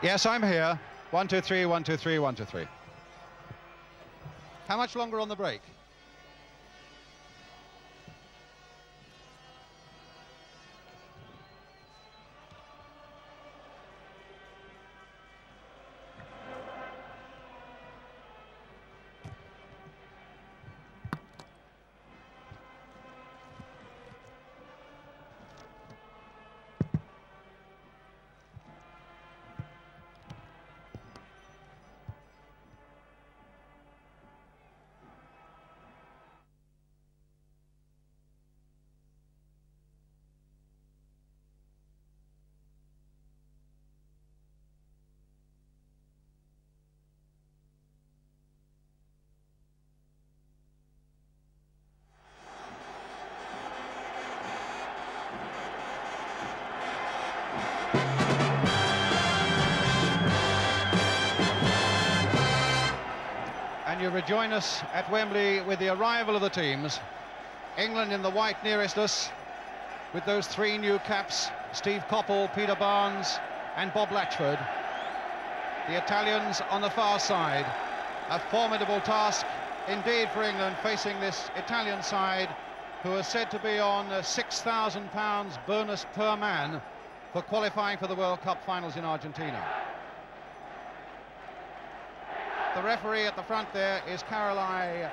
Yes, I'm here. 1, 2, 3, 1, 2, 3, 1, 2, 3. How much longer on the break? And you rejoin us at Wembley with the arrival of the teams. England in the white nearest us, with those three new caps, Steve Coppell, Peter Barnes and Bob Latchford. The Italians on the far side. A formidable task indeed for England, facing this Italian side, who are said to be on £6,000 bonus per man for qualifying for the World Cup finals in Argentina. The referee at the front there is Karolai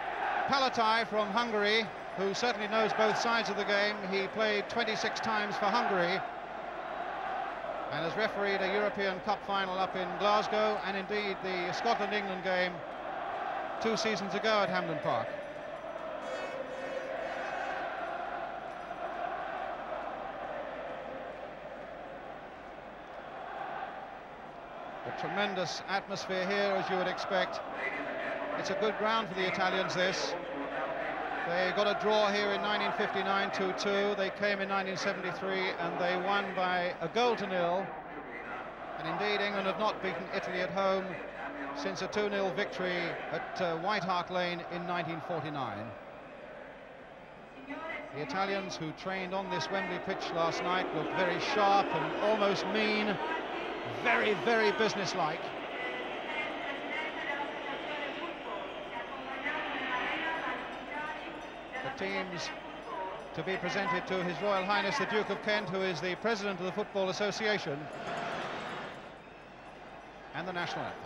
Palatai from Hungary, who certainly knows both sides of the game. He played 26 times for Hungary and has refereed a European Cup final up in Glasgow, and indeed the Scotland-England game 2 seasons ago at Hampden Park. A tremendous atmosphere here, as you would expect. It's a good ground for the Italians, this. They got a draw here in 1959, 2-2. They came in 1973 and they won by a goal to nil. And indeed, England have not beaten Italy at home since a 2-0 victory at White Hart Lane in 1949. The Italians, who trained on this Wembley pitch last night, looked very sharp and almost mean. Very, very businesslike. The teams to be presented to His Royal Highness the Duke of Kent, who is the President of the Football Association, and the national anthem.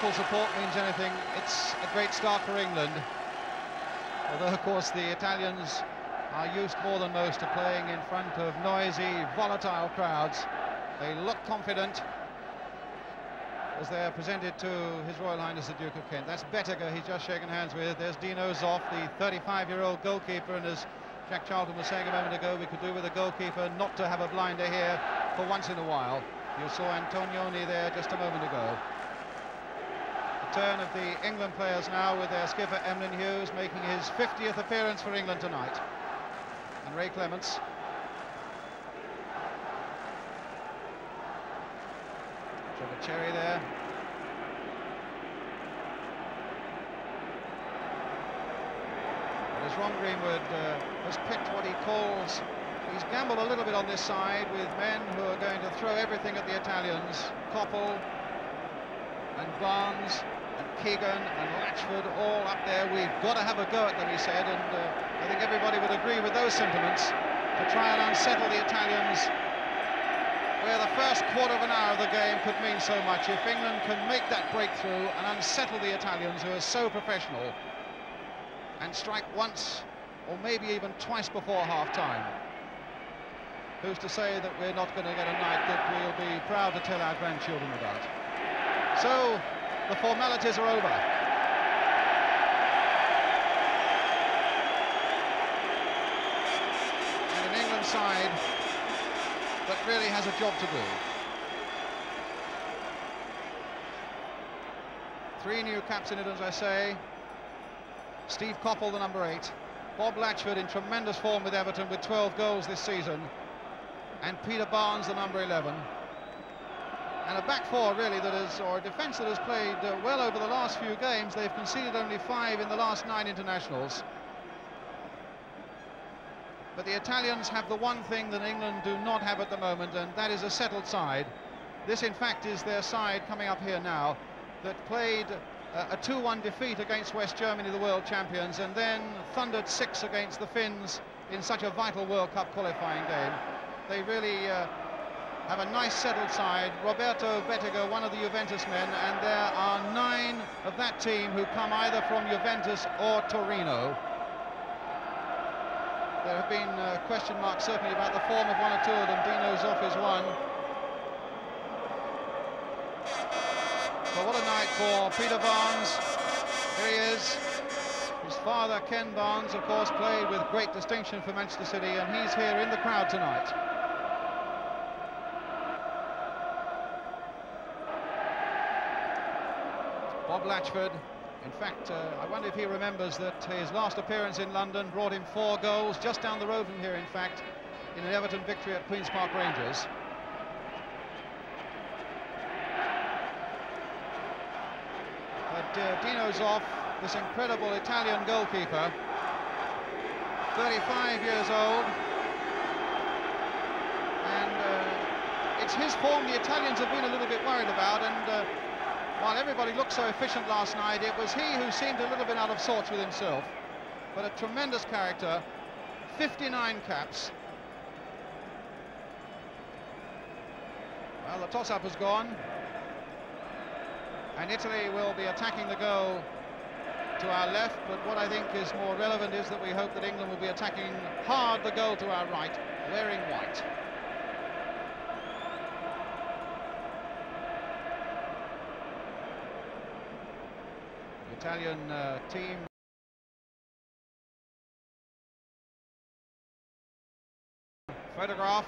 local support means anything, it's a great start for England. Although, of course, the Italians are used more than most to playing in front of noisy, volatile crowds. They look confident as they are presented to His Royal Highness the Duke of Kent. That's Bettega he's just shaken hands with. There's Dino Zoff, the 35-year-old goalkeeper, and as Jack Charlton was saying a moment ago, we could do with a goalkeeper not to have a blinder here for once in a while. You saw Antonioni there just a moment ago. The turn of the England players now with their skipper Emlyn Hughes making his 50th appearance for England tonight. And Ray Clements. Trevor Cherry there. As Ron Greenwood has picked what he calls, he's gambled a little bit on this side with men who are going to throw everything at the Italians. Coppell and Barnes and Keegan and Latchford all up there. We've got to have a go at them, he said, and I think everybody would agree with those sentiments, to try and unsettle the Italians, where the first quarter of an hour of the game could mean so much. If England can make that breakthrough and unsettle the Italians, who are so professional, and strike once or maybe even twice before half-time, who's to say that we're not going to get a night that we'll be proud to tell our grandchildren about? So the formalities are over. And an England side that really has a job to do. 3 new caps in it, as I say. Steve Coppell, the number 8. Bob Latchford in tremendous form with Everton with 12 goals this season. And Peter Barnes, the number 11. And a back four, really, that is, or a defence that has played well over the last few games. They've conceded only 5 in the last 9 internationals. But the Italians have the one thing that England do not have at the moment, and that is a settled side. This, in fact, is their side coming up here now, that played a 2-1 defeat against West Germany, the world champions, and then thundered 6 against the Finns in such a vital World Cup qualifying game. They really have a nice settled side. Roberto Bettega, one of the Juventus men, and there are 9 of that team who come either from Juventus or Torino. There have been question marks certainly about the form of 1 or 2 of them. Dino Zoff is one. But what a night for Peter Barnes. Here he is. His father, Ken Barnes, of course, played with great distinction for Manchester City, and he's here in the crowd tonight. Bob Latchford, in fact, I wonder if he remembers that his last appearance in London brought him 4 goals, just down the road from here, in fact, in an Everton victory at Queen's Park Rangers. But Dino Zoff, this incredible Italian goalkeeper, 35 years old, and it's his form the Italians have been a little bit worried about, and while everybody looked so efficient last night, it was he who seemed a little bit out of sorts with himself. But a tremendous character, 59 caps. Well, the toss-up has gone, and Italy will be attacking the goal to our left, but what I think is more relevant is that we hope that England will be attacking hard the goal to our right, wearing white. The Italian team photograph.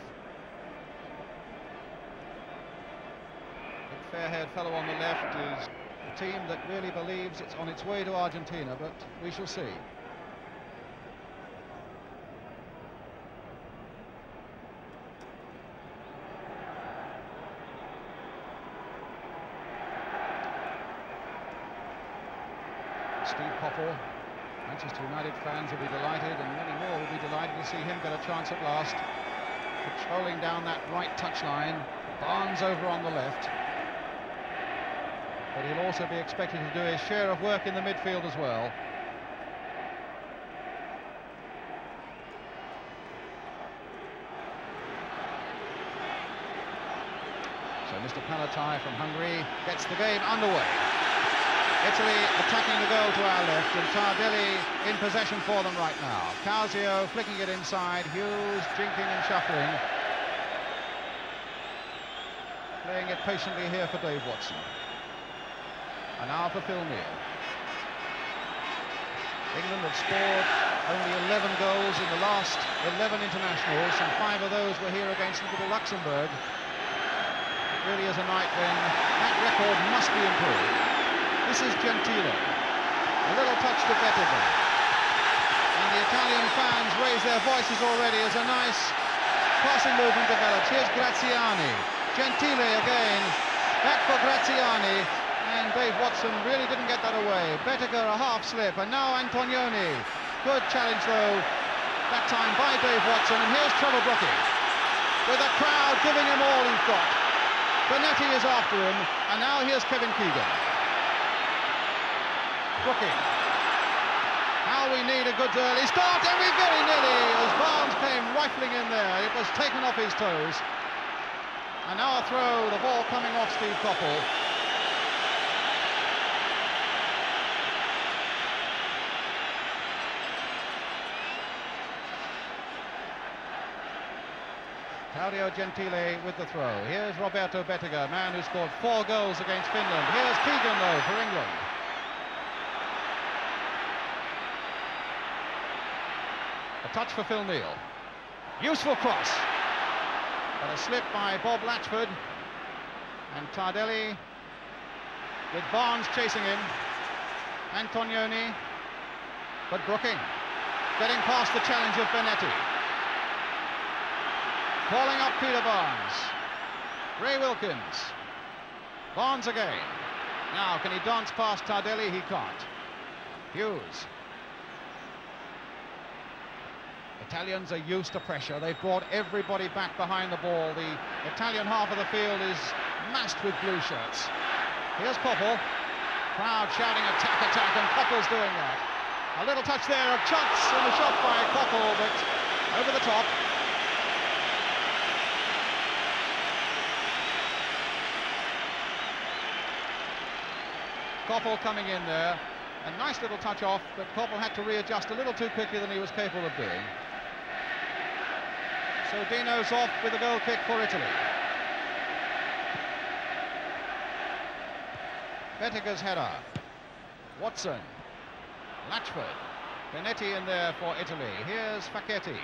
The fair-haired fellow on the left is a team that really believes it's on its way to Argentina, but we shall see. Steve Coppell, Manchester United fans will be delighted, and many more will be delighted to see him get a chance at last. Patrolling down that right touchline, Barnes over on the left. But he'll also be expected to do his share of work in the midfield as well. So Mr. Palatai from Hungary gets the game underway. Italy attacking the goal to our left, and Tardelli in possession for them right now. Causio flicking it inside, Hughes jinking and shuffling. Playing it patiently here for Dave Watson. And now for Phil Neal. England have scored only 11 goals in the last 11 internationals, and 5 of those were here against little Luxembourg. It really is a night when that record must be improved. This is Gentile. A little touch to Bettega. And the Italian fans raise their voices already as a nice passing movement develops. Here's Graziani. Gentile again. Back for Graziani. And Dave Watson really didn't get that away. Bettega a half slip, and now Antonioni. Good challenge though, that time by Dave Watson, and here's Trevor Brooking. With the crowd giving him all he's got. Bonetti is after him, and now here's Kevin Keegan. Brooking. Now we need a good early start, and we very nearly, as Barnes came rifling in there, it was taken off his toes. And now a throw, the ball coming off Steve Coppell. Claudio Gentile with the throw. Here's Roberto Bettega, man who scored 4 goals against Finland. Here's Keegan, though, for England. A touch for Phil Neal. Useful cross. But a slip by Bob Latchford. And Tardelli, with Barnes chasing him. Antonioni. But Brooking, getting past the challenge of Bonetti. Calling up Peter Barnes. Ray Wilkins. Barnes again. Now, can he dance past Tardelli? He can't. Hughes. Italians are used to pressure. They've brought everybody back behind the ball. The Italian half of the field is massed with blue shirts. Here's Coppell. Crowd shouting attack, attack, and Coppell's doing that. A little touch there, a chance and a shot by Coppell, but over the top. Coppell coming in there, a nice little touch off, but Coppell had to readjust a little too quickly than he was capable of doing. So Dino's off with a goal kick for Italy. Bettega's header. Watson. Latchford. Bonetti in there for Italy. Here's Facchetti.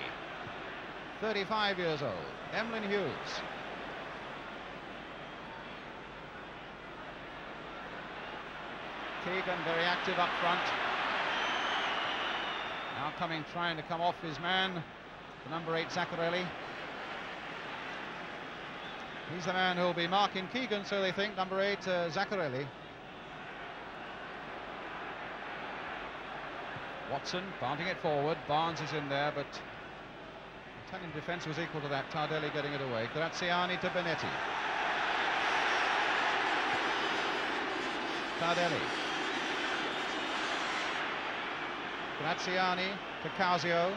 35 years old. Emlyn Hughes. Keegan very active up front. Now trying to come off his man, the number 8 Zaccarelli. He's the man who'll be marking Keegan, so they think, number 8 Zaccarelli. Watson planting it forward. Barnes is in there, but Italian defence was equal to that. Tardelli getting it away. Graziani to Bonetti. Tardelli. Graziani to Causio.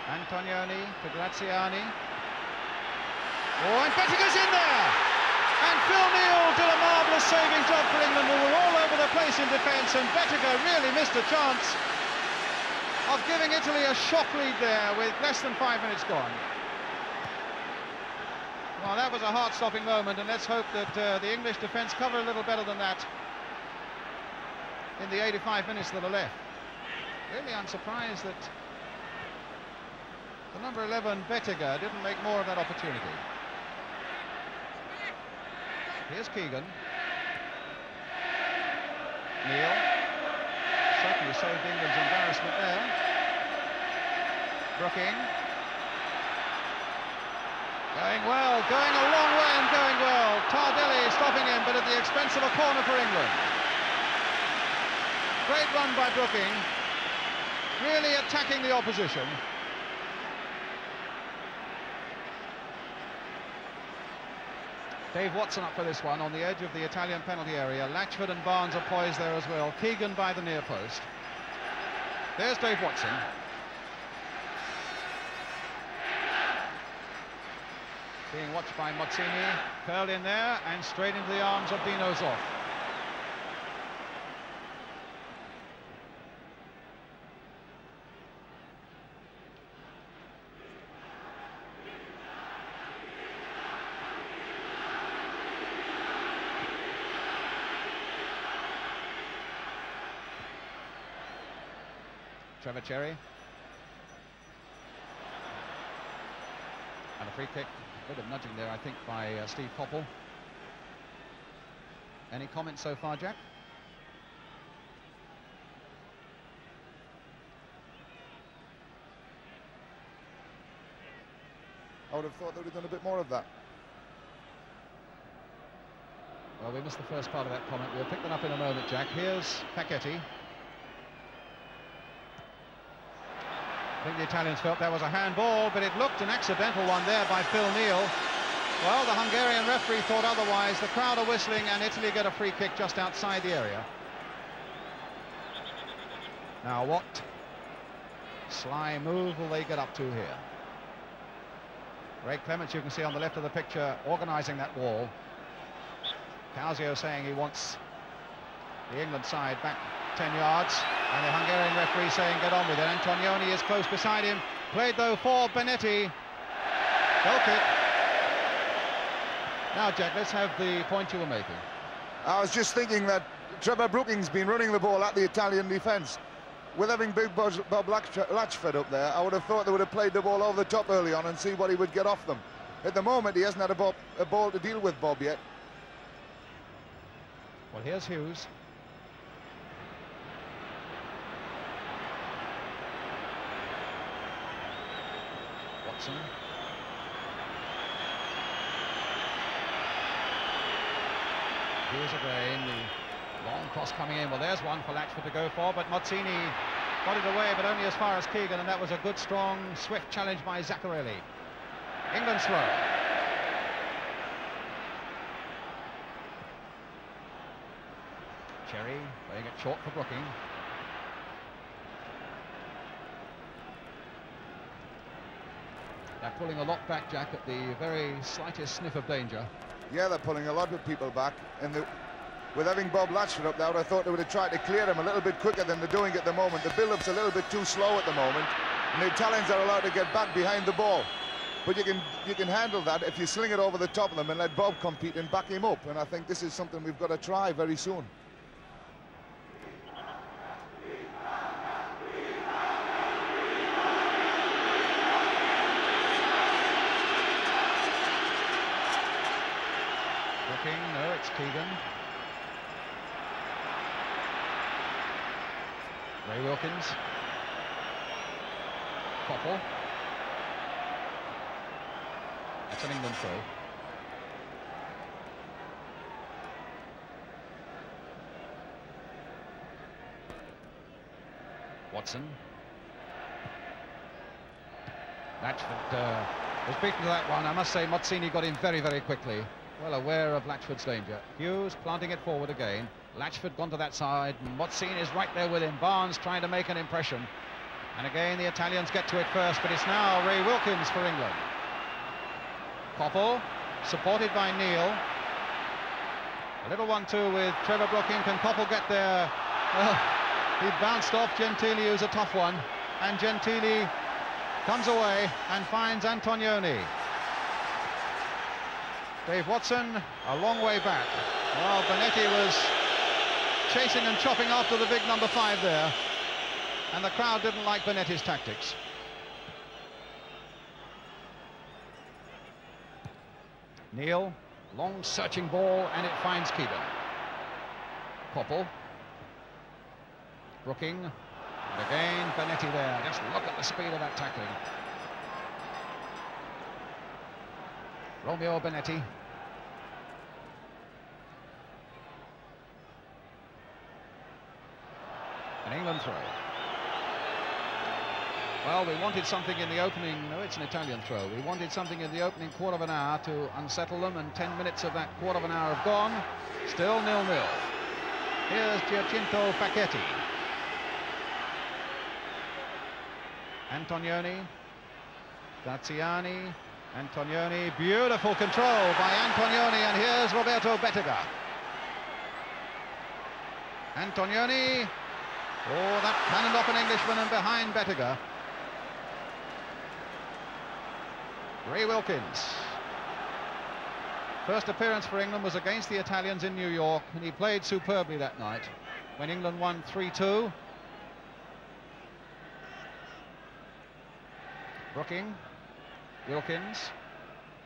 Antonioni to Graziani. Oh, and Bettega's in there! And Phil Neal did a marvellous saving job for England, who were all over the place in defence, and Bettega really missed a chance of giving Italy a shock lead there with less than 5 minutes gone. Well, that was a heart-stopping moment, and let's hope that the English defence cover a little better than that in the 85 minutes that are left. Really, I'm surprised that the number 11 Bettega didn't make more of that opportunity. Here's Keegan. Neal. Certainly saved England's embarrassment there. Brooking. Going well, going a long way and going well. Tardelli stopping him, but at the expense of a corner for England. Great run by Brooking. Really attacking the opposition. Dave Watson up for this one on the edge of the Italian penalty area. Latchford and Barnes are poised there as well. Keegan by the near post. There's Dave Watson. being watched by Mozzini, curled in there and straight into the arms of Dino Zoff. Trevor Cherry. And a free kick. A bit of nudging there, I think, by Steve Coppell. Any comments so far, Jack? I would have thought they would have done a bit more of that. Well, we missed the first part of that comment. We'll pick that up in a moment, Jack. Here's Facchetti. I think the Italians felt there was a handball, but it looked an accidental one there by Phil Neal. Well, the Hungarian referee thought otherwise. The crowd are whistling, and Italy get a free kick just outside the area. Now, what sly move will they get up to here? Ray Clements, you can see on the left of the picture, organising that wall. Causio saying he wants the England side back 10 yards, and the Hungarian referee saying get on with it. Antonioni is close beside him, played though for Benetti. Goal kick. Now, Jack, let's have the point you were making. I was just thinking that Trevor Brooking's been running the ball at the Italian defence. With having big Bob Latchford up there, I would have thought they would have played the ball over the top early on and see what he would get off them. At the moment, he hasn't had a ball to deal with, Bob, yet. Well, here's Hughes. Watson. Hughes again, the long cross coming in. Well, there's one for Latchford to go for, but Mozzini got it away, but only as far as Keegan, and that was a good, strong, swift challenge by Zaccarelli. England's throw. Cherry playing it short for Brooking. They're pulling a lot back, Jack, at the very slightest sniff of danger. Yeah, they're pulling a lot of people back. And with having Bob Latchford up there, I thought they would have tried to clear him a little bit quicker than they're doing at the moment. The build-up's a little bit too slow at the moment, and the Italians are allowed to get back behind the ball. But you can handle that if you sling it over the top of them and let Bob compete and back him up. And I think this is something we've got to try very soon. No, it's Keegan. Ray Wilkins. Coppell. That's an England throw. Watson. Latchford was beaten to that one. I must say Mozzini got in very, very quickly. Well aware of Latchford's danger. Hughes planting it forward again. Latchford gone to that side. Mozzini is right there with him. Barnes trying to make an impression. And again, the Italians get to it first, but it's now Ray Wilkins for England. Coppell, supported by Neal. A little 1-2 with Trevor Brooking. Can Coppell get there? Well, he bounced off Gentili, who's a tough one. And Gentili comes away and finds Antonioni. Dave Watson, a long way back. Well, Benetti was chasing and chopping after the big number 5 there. And the crowd didn't like Benetti's tactics. Neal, long searching ball, and it finds Keegan. Coppell. Brooking. And again, Benetti there. Just look at the speed of that tackling. Romeo Benetti. An England throw. Well, we wanted something in the opening. No, it's an Italian throw. We wanted something in the opening quarter of an hour to unsettle them, and 10 minutes of that quarter of an hour have gone. Still 0-0. Here's Giacinto Facchetti. Antonioni. Graziani. Antonioni, beautiful control by Antonioni, and here's Roberto Bettega. Antonioni, oh, that cannoned off an Englishman and behind Bettega. Ray Wilkins. First appearance for England was against the Italians in New York, and he played superbly that night when England won 3-2. Brooking, Wilkins,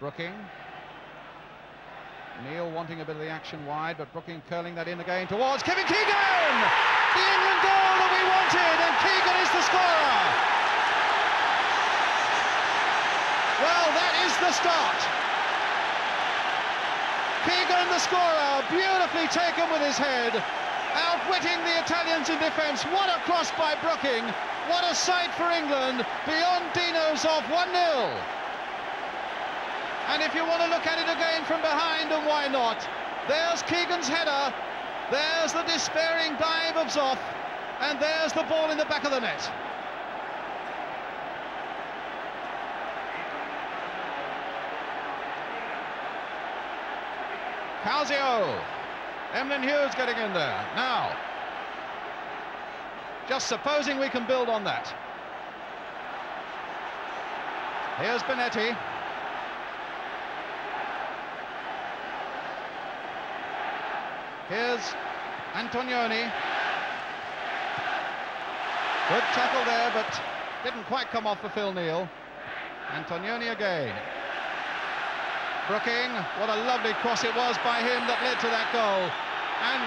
Brooking. Neil wanting a bit of the action wide, but Brooking curling that in again towards Kevin Keegan! The England goal that we wanted, and Keegan is the scorer! Well, that is the start. Keegan, the scorer, beautifully taken with his head, outwitting the Italians in defence. What a cross by Brooking! What a sight for England, beyond Dino's off 1-0. And if you want to look at it again from behind, and why not? There's Keegan's header, there's the despairing dive of Zoff, and there's the ball in the back of the net. Calzio, Emlyn Hughes getting in there. Now, just supposing we can build on that. Here's Bonetti. Here's Antonioni. Good tackle there, but didn't quite come off for Phil Neal. Antonioni again. Brooking, what a lovely cross it was by him that led to that goal. And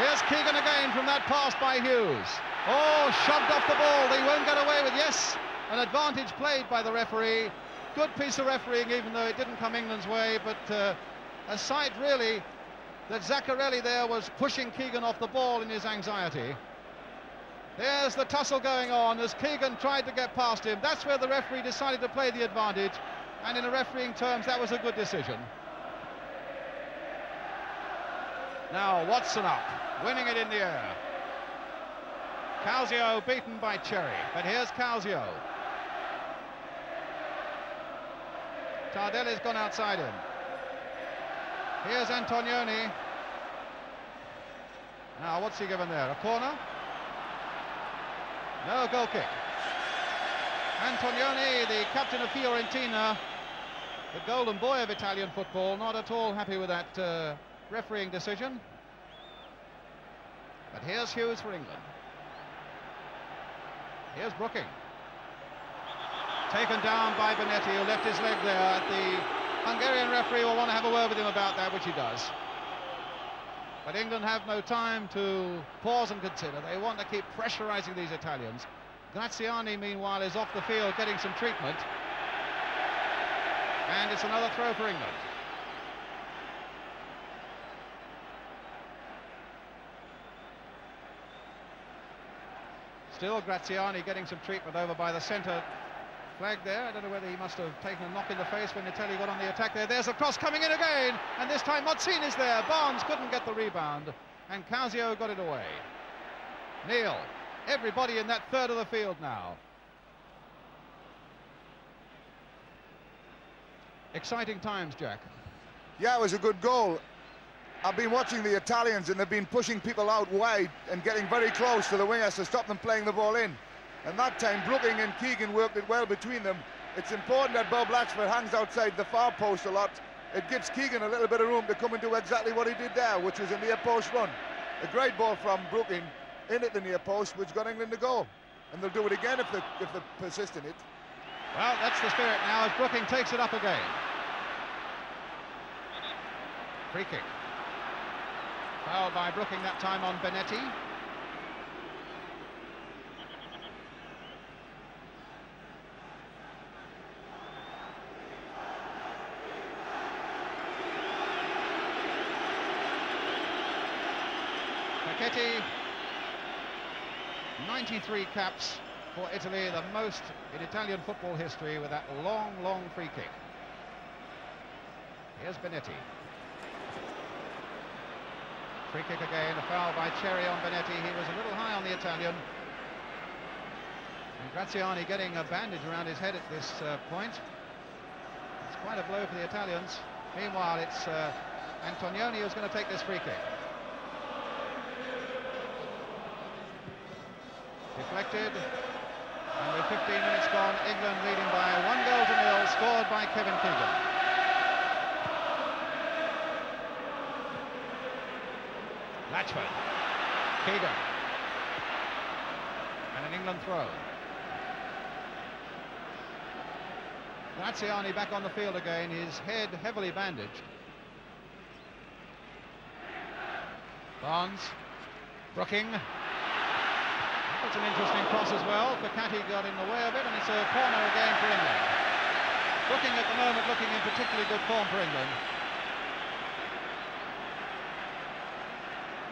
here's Keegan again from that pass by Hughes. Oh, shoved off the ball, they won't get away with, yes, an advantage played by the referee. Good piece of refereeing, even though it didn't come England's way, but a sight really that Zaccarelli there was pushing Keegan off the ball in his anxiety. There's the tussle going on as Keegan tried to get past him. That's where the referee decided to play the advantage, and in a refereeing terms that was a good decision. Now Watson up, winning it in the air. Calzio beaten by Cherry, but here's Calzio. Tardelli's gone outside him. Here's Antonioni. Now, what's he given there? A corner? No, goal kick. Antonioni, the captain of Fiorentina, the golden boy of Italian football, not at all happy with that refereeing decision. But here's Hughes for England. Here's Brooking. Taken down by Bonetti, who left his leg there. The Hungarian referee will want to have a word with him about that, which he does. But England have no time to pause and consider. They want to keep pressurising these Italians. Graziani, meanwhile, is off the field getting some treatment. And it's another throw for England. Still Graziani getting some treatment over by the centre flag there. I don't know whether he must have taken a knock in the face when Italy got on the attack there. There's a cross coming in again, and this time Mozzini's there. Barnes couldn't get the rebound, and Calzio got it away. Neil, everybody in that third of the field now. Exciting times, Jack. Yeah, it was a good goal. I've been watching the Italians, and they've been pushing people out wide and getting very close to the wingers to stop them playing the ball in. And that time, Brooking and Keegan worked it well between them. It's important that Bob Latchford hangs outside the far post a lot. It gives Keegan a little bit of room to come and do exactly what he did there, which was a near post run. A great ball from Brooking in at the near post, which got England to go. And they'll do it again if they persist in it. Well, that's the spirit now as Brooking takes it up again. Free kick. Foul by Brooking that time on Bonetti. Paquetti, 93 caps for Italy, the most in Italian football history, with that long, long free kick. Here's Bonetti. Free kick again, a foul by Cherry on Bonetti. He was a little high on the Italian. And Graziani getting a bandage around his head at this point. quite a blow for the Italians. Meanwhile, it's Antonioni who's going to take this free kick. Deflected, and with 15 minutes gone, England leading by 1-0, scored by Kevin Keegan. Latchford, Keegan, and an England throw. Graziani back on the field again, his head heavily bandaged. Barnes, Brooking. That's an interesting cross as well. Fakati got in the way of it, and it's a corner again for England. Brooking at the moment looking in particularly good form for England.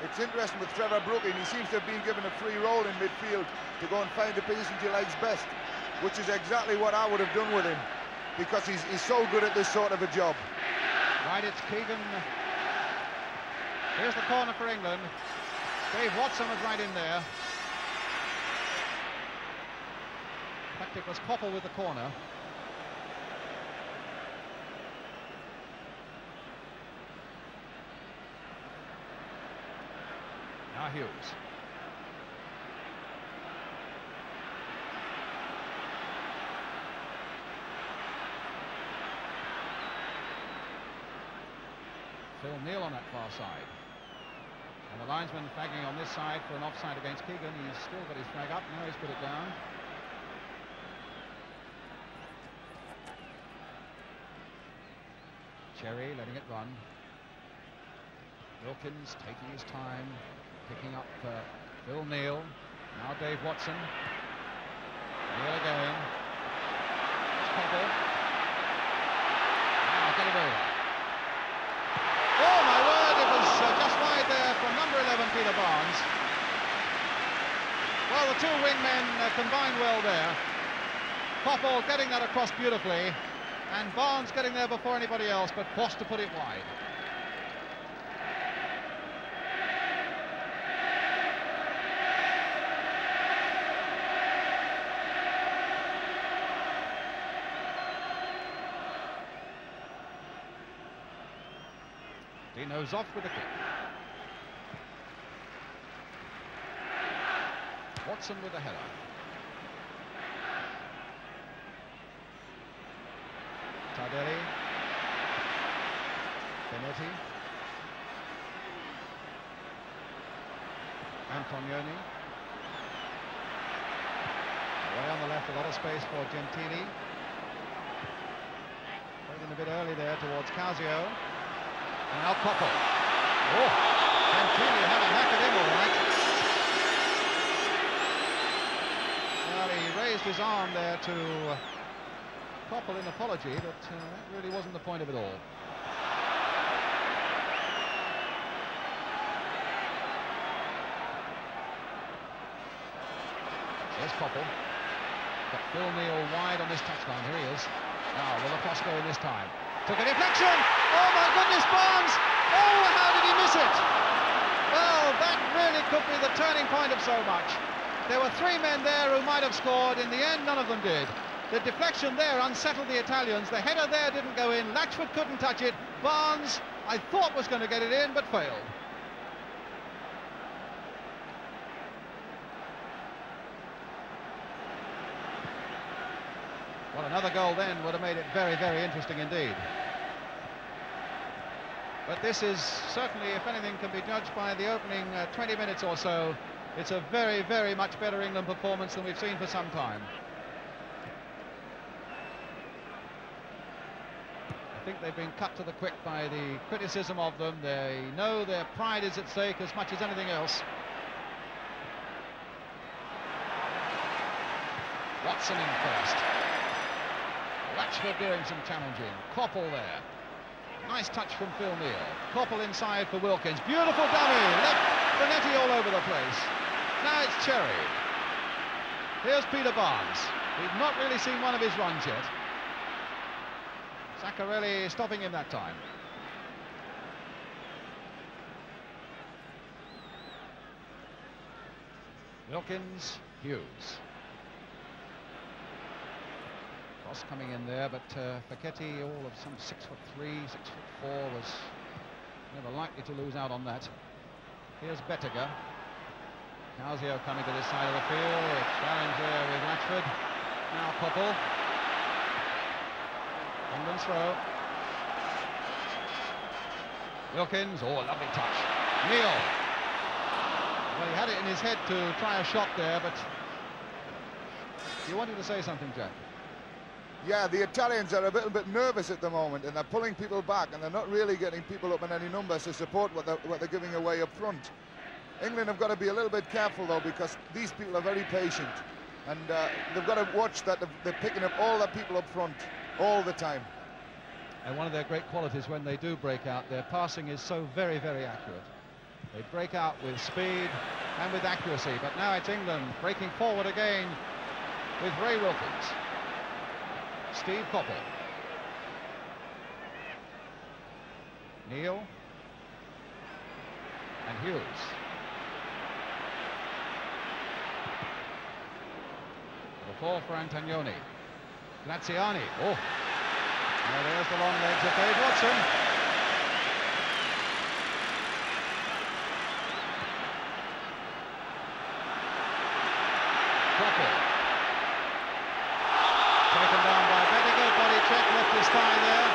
It's interesting with Trevor Brooking, he seems to have been given a free role in midfield to go and find the position he likes best, which is exactly what I would have done with him, because he's so good at this sort of a job. Right, it's Keegan. Here's the corner for England. Dave Watson was right in there. In fact, it was Koppel with the corner. Now Hughes. Phil Neal on that far side. And the linesman flagging on this side for an offside against Keegan. He's still got his flag up. Now he's put it down. Cherry letting it run. Wilkins taking his time, picking up Phil Neal. Now Dave Watson. Neal again. Koppel. Now get it over. Oh my word, it was just wide there from number 11, Peter Barnes. Well, the two wingmen combined well there. Koppel getting that across beautifully, and Barnes getting there before anybody else, but forced to put it wide. Dino's off with a kick. Watson with a header. Tardelli. Benetti. Antonioni. Away on the left, a lot of space for Gentili. Played in a bit early there towards Casio. And now Koppel. Oh, Gentili had a hack at him all right. Well, he raised his arm there to Koppel in apology, but that really wasn't the point of it all. Here's Koppel. Got Phil Neal wide on this touchline. Here he is. Now, will the cross go in this time? Took a deflection. Oh my goodness, Barnes! Oh, how did he miss it? Well, that really could be the turning point of so much. There were three men there who might have scored. In the end, none of them did. The deflection there unsettled the Italians. The header there didn't go in. Latchford couldn't touch it. Barnes, I thought, was going to get it in, but failed. Well, another goal then would have made it very, very interesting indeed. But this is certainly, if anything can be judged by the opening 20 minutes or so, it's a very, very much better England performance than we've seen for some time. I think they've been cut to the quick by the criticism of them. They know their pride is at stake as much as anything else. Watson in first. Latchford doing some challenging. Koppel there. Nice touch from Phil Neal. Koppel inside for Wilkins. Beautiful dummy. Left Benetti all over the place. Now it's Cherry. Here's Peter Barnes. We've not really seen one of his runs yet. Zaccarelli stopping him that time. Wilkins, Hughes. cross coming in there, but Fekete, all of some 6'3", 6'4", was never likely to lose out on that. Here's Bettega. Causio coming to this side of the field. Challenge there with Latchford. Now Coppell. England's throw. Wilkins. Oh, lovely touch. Neil. Well, he had it in his head to try a shot there, but you wanted to say something, Jack? Yeah, the Italians are a little bit nervous at the moment, and they're pulling people back, and they're not really getting people up in any numbers to support what they're giving away up front. England have got to be a little bit careful, though, because these people are very patient, and they've got to watch that they're picking up all the people up front all the time. And one of their great qualities when they do break out, their passing is so very, very accurate. They break out with speed and with accuracy, but now it's England breaking forward again with Ray Wilkins. Steve Coppell. Neil. And Hughes. The ball for Antonioni. Graziani. Oh. Now there's the long legs of Dave Watson. Coppell. Taken down by Bettega. Body check, left his thigh there.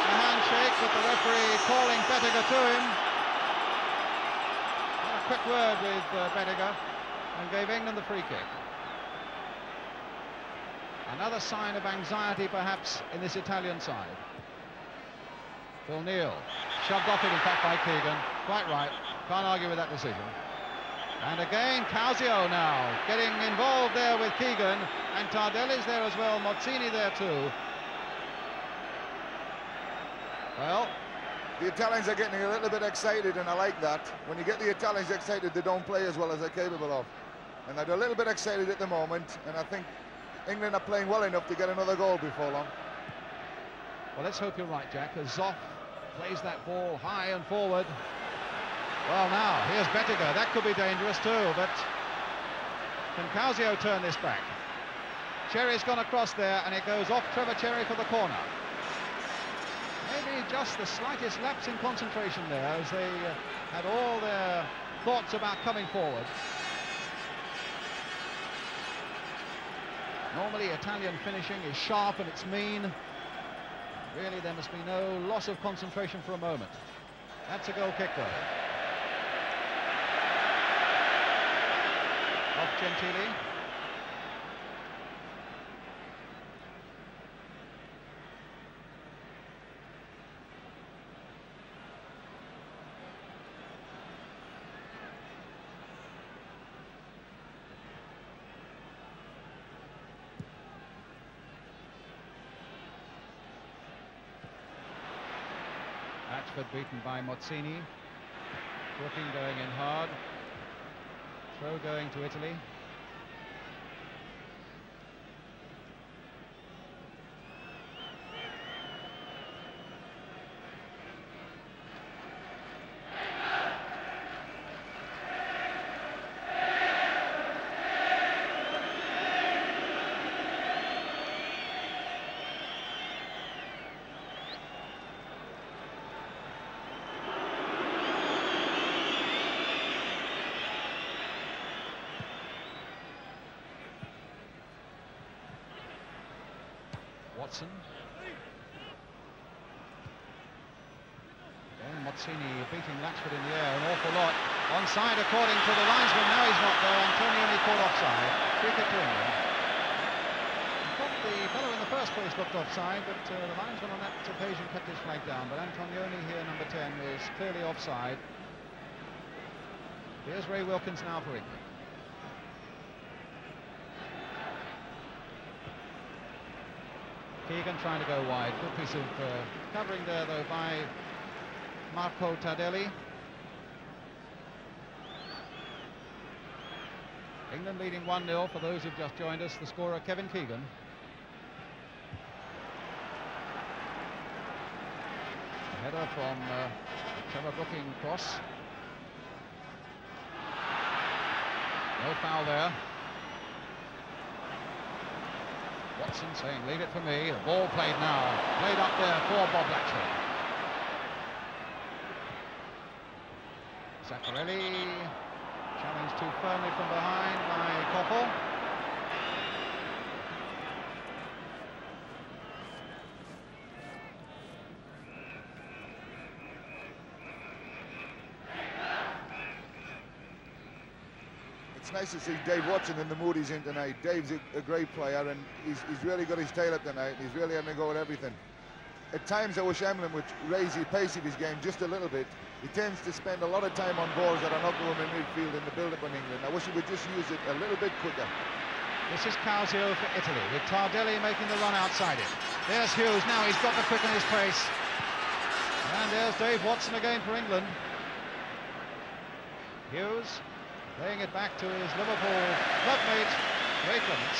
A handshake with the referee calling Bettega to him. Had a quick word with Bettega and gave England the free kick. Another sign of anxiety, perhaps, in this Italian side. Phil Neal, shoved off it, in fact, by Keegan. Quite right, can't argue with that decision. And again, Causio now getting involved there with Keegan, and Tardelli's there as well, Mozzini there too. Well, the Italians are getting a little bit excited, and I like that. When you get the Italians excited, they don't play as well as they're capable of. And they're a little bit excited at the moment, and I think England are playing well enough to get another goal before long. Well, let's hope you're right, Jack, as Zoff plays that ball high and forward. Well, now, here's Bettega. That could be dangerous too, but can Causio turn this back? Cherry's gone across there, and it goes off Trevor Cherry for the corner. Maybe just the slightest lapse in concentration there, as they had all their thoughts about coming forward. Normally, Italian finishing is sharp and it's mean. Really, there must be no loss of concentration for a moment. That's a goal kick, though. Off Gentili. Latchford beaten by Mozzini. Brooking going in hard. Throw going to Italy. Watson. Again, Mozzini beating Latchford in the air an awful lot. Onside according to the linesman. Now he's not there. Antonioni called offside. Free kick to England. I thought the fellow in the first place looked offside, but the linesman on that occasion kept his flag down. But Antonioni here, number 10, is clearly offside. Here's Ray Wilkins now for England. Keegan trying to go wide. Good piece of covering there, though, by Marco Tardelli. England leading 1-0 for those who've just joined us. The scorer, Kevin Keegan. A header from Trevor Brooking cross. No foul there. Watson saying, leave it for me. The ball played now. Played up there for Bob Latchford. Zaccarelli challenged too firmly from behind by Koppel. It's nice to see Dave Watson in the mood he's in tonight. Dave's a great player, and he's really got his tail up tonight. He's really having a go at everything. At times I wish Emlyn would raise the pace of his game just a little bit. He tends to spend a lot of time on balls that are not going in midfield in the build-up on England. I wish he would just use it a little bit quicker. This is Causio for Italy, with Tardelli making the run outside it. There's Hughes, now he's got to quicken his pace. And there's Dave Watson again for England. Hughes playing it back to his Liverpool clubmate, Ray Clements.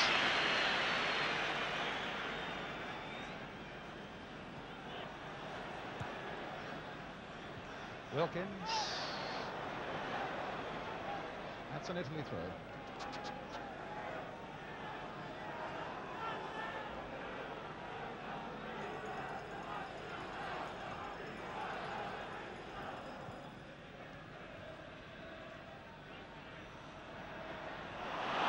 Wilkins. That's an Italy throw.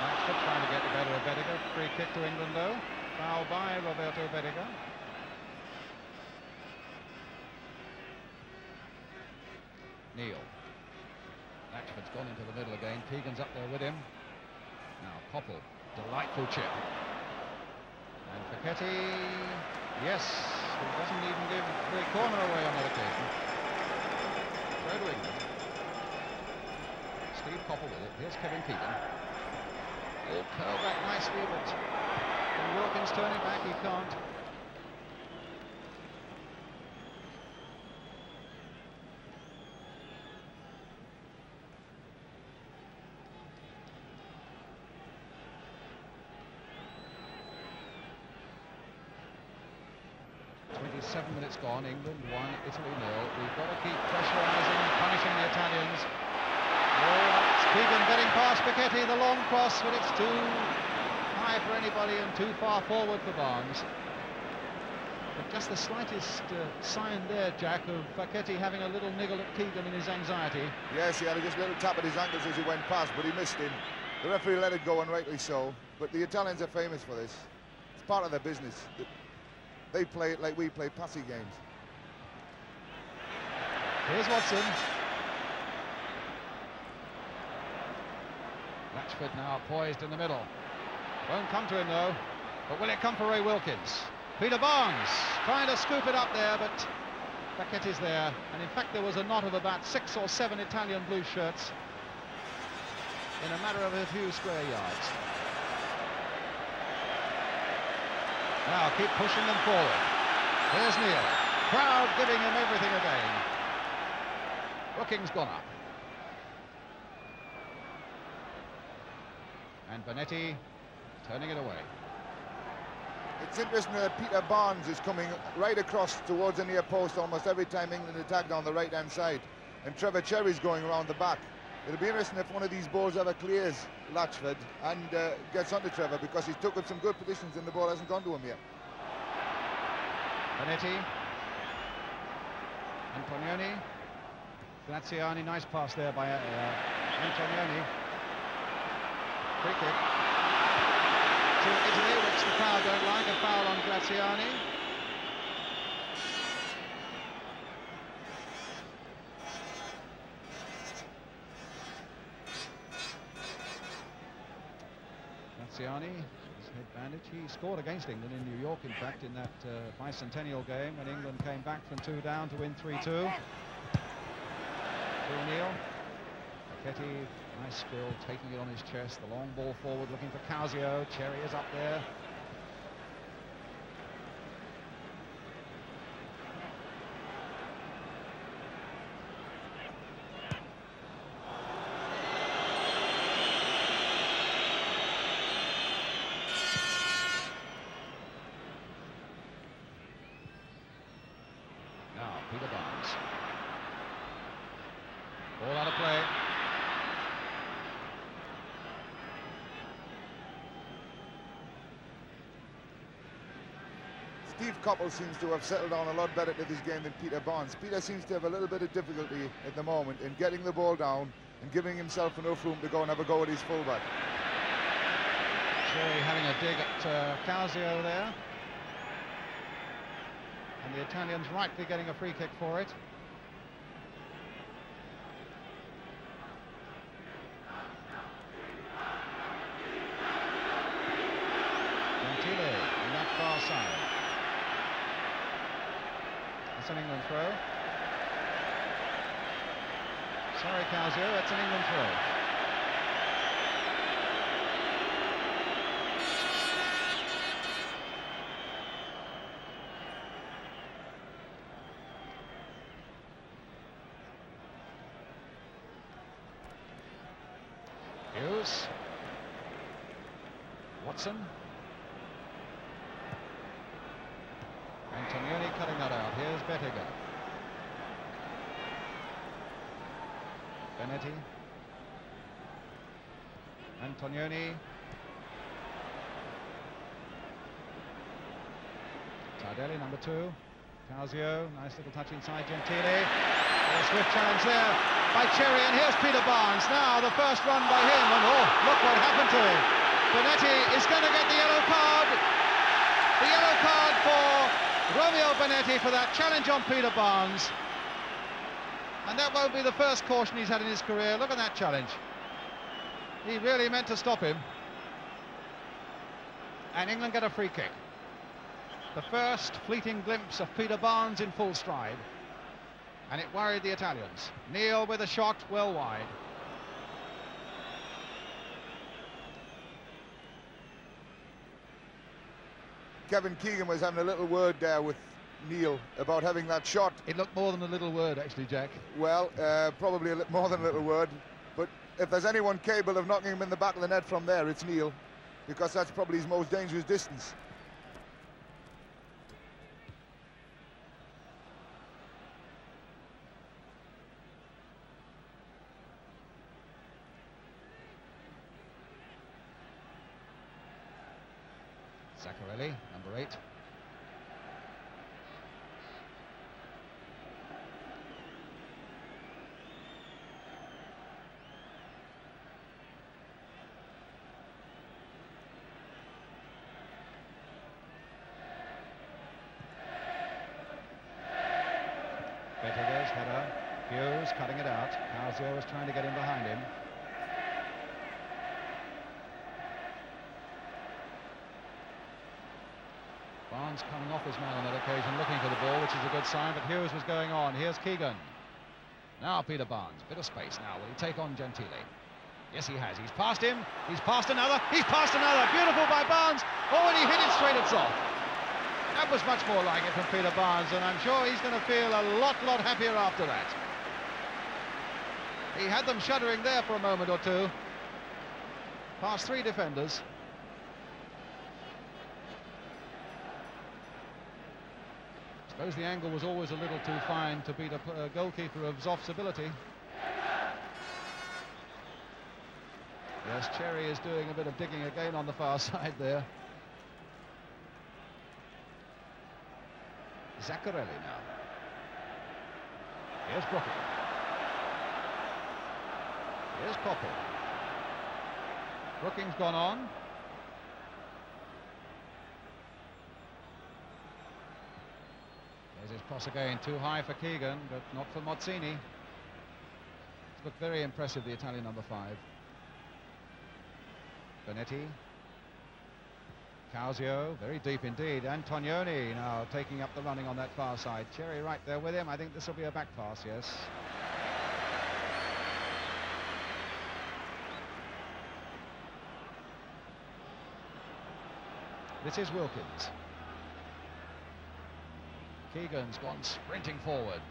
Latchford trying to get the better of Bediger. Free kick to England though. Foul by Roberto Bediger. Neil. Latchford's gone into the middle again. Keegan's up there with him. Now Koppel, delightful chip. And Facchetti, yes, he doesn't even give the corner away on that occasion. Throw to England. Steve Koppel with it. Here's Kevin Keegan. He'll curl back nicely, but can Wilkins turn it back? He can't. Seven minutes gone, England 1, Italy 0. We've got to keep pressurising, punishing the Italians. Oh, it's Keegan getting past Facchetti, the long cross, but it's too high for anybody and too far forward for Barnes. But just the slightest sign there, Jack, of Facchetti having a little niggle at Keegan in his anxiety. Yes, he had just a little tap at his ankles as he went past, but he missed him. The referee let it go, and rightly so. But the Italians are famous for this. It's part of their business. They play it like we play passing games. Here's Watson. Latchford now poised in the middle. Won't come to him though. But will it come for Ray Wilkins? Peter Barnes trying to scoop it up there, but Facchetti's there. And in fact there was a knot of about 6 or 7 Italian blue shirts in a matter of a few square yards. Now keep pushing them forward. Here's Neil. Crowd giving him everything again. Brooking's gone up. And Bonetti turning it away. It's interesting that Peter Barnes is coming right across towards the near post almost every time England attack down the right-hand side. And Trevor Cherry's going around the back. It'll be interesting if one of these balls ever clears Latchford and gets onto Trevor, because he's took up some good positions and the ball hasn't gone to him yet. Bonetti. Antonioni. Graziani, nice pass there by Antonioni. Free kick to Italy, which the crowd don't like. A foul on Graziani. Graziani, his head bandage. He scored against England in New York, in fact, in that bicentennial game when England came back from 2 down to win 3-2. To O'Neill. Facchetti, nice skill, taking it on his chest. The long ball forward, looking for Causio. Cherry is up there. Now, Peter Barnes. Ball out of play. Steve Coppell seems to have settled down a lot better to this game than Peter Barnes. Peter seems to have a little bit of difficulty at the moment in getting the ball down and giving himself enough room to go and have a go at his fullback. Cherry having a dig at Causio there. And the Italians rightly getting a free kick for it. Gentile on that far side. That's an England throw. Sorry, Causio, that's an England throw. Hughes. Watson. Antonioni cutting that out. Here's Bettiga. Benetti. Antonioni. Tardelli, number 2. Causio, nice little touch inside Gentile. A swift challenge there by Cherry, and here's Peter Barnes. Now the first run by him, and oh, look what happened to him. Benetti is going to get the yellow card. The yellow card for Romeo Benetti for that challenge on Peter Barnes. And that won't be the first caution he's had in his career. Look at that challenge. He really meant to stop him. And England get a free kick. The first fleeting glimpse of Peter Barnes in full stride. And it worried the Italians. Neil with a shot well wide. Kevin Keegan was having a little word there with Neil about having that shot. It looked more than a little word, actually, Jack. Well, probably more than a little word. But if there's anyone capable of knocking him in the back of the net from there, it's Neil, because that's probably his most dangerous distance. Zaccarelli, number 8. Bettiga's header. Hughes cutting it out. Causio was trying to get in behind him. Barnes coming off his man on that occasion, looking for the ball, which is a good sign, but Hughes was going on. Here's Keegan. Now Peter Barnes, bit of space now. Will he take on Gentile? Yes, he has. He's passed him. He's passed another. He's passed another. Beautiful by Barnes. Oh, and he hit it straight at Zoff. That was much more like it from Peter Barnes, and I'm sure he's going to feel a lot happier after that. He had them shuddering there for a moment or two. Past 3 defenders. I suppose the angle was always a little too fine to beat a goalkeeper of Zoff's ability. Yes, Cherry is doing a bit of digging again on the far side there. Zaccarelli now. Here's Brooking. Here's Coppell. Brooking's gone on. There's his cross again, too high for Keegan, but not for Mozzini. It's looked very impressive, the Italian number 5. Benetti. Causio, very deep indeed. Antonioni now taking up the running on that far side. Cherry right there with him. I think this will be a back pass, yes. This is Wilkins. Keegan's gone sprinting forward.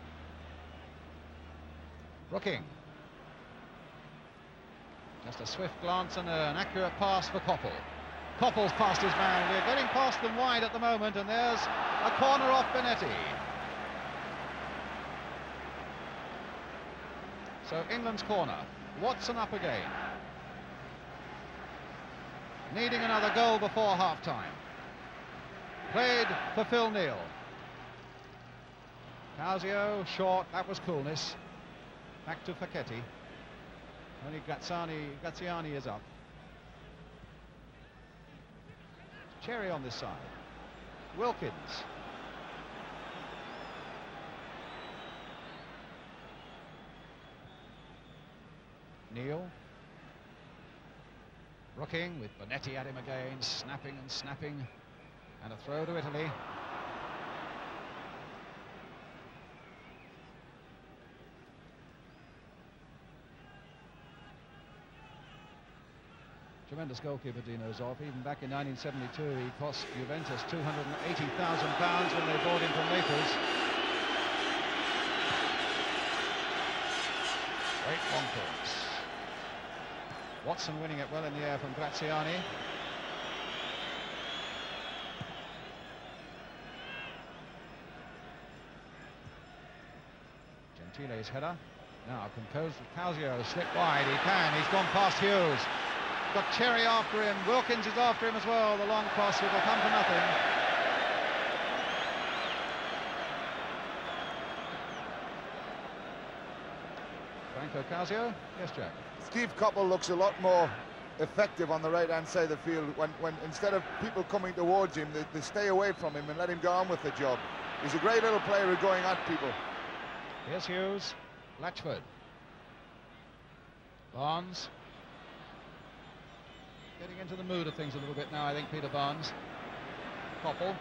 Brooking. Just a swift glance and an accurate pass for Coppell. Coppell's past his man. We're getting past them wide at the moment, and there's a corner off Benetti. So England's corner. Watson up again. Needing another goal before half-time. Played for Phil Neal. Causio, short, that was coolness. Back to Facchetti. Only Graziani is up. Cherry on this side. Wilkins. Neal. Rooking with Bonetti at him again, snapping and snapping. And a throw to Italy. Tremendous goalkeeper, Dino Zoff. Even back in 1972, he cost Juventus £280,000 when they bought him from Naples. Great long course. Watson winning it well in the air from Graziani. Gentile's header. Now can Causio slip wide? He can. He's gone past Hughes. Got Cherry after him. Wilkins is after him as well. The long cross will come for nothing. Franco Causio. Yes, Jack. Steve Coppell looks a lot more effective on the right-hand side of the field when instead of people coming towards him, they stay away from him and let him go on with the job. He's a great little player at going at people. Here's Hughes. Blatchford. Barnes. Getting into the mood of things a little bit now, I think, Peter Barnes. Coppell.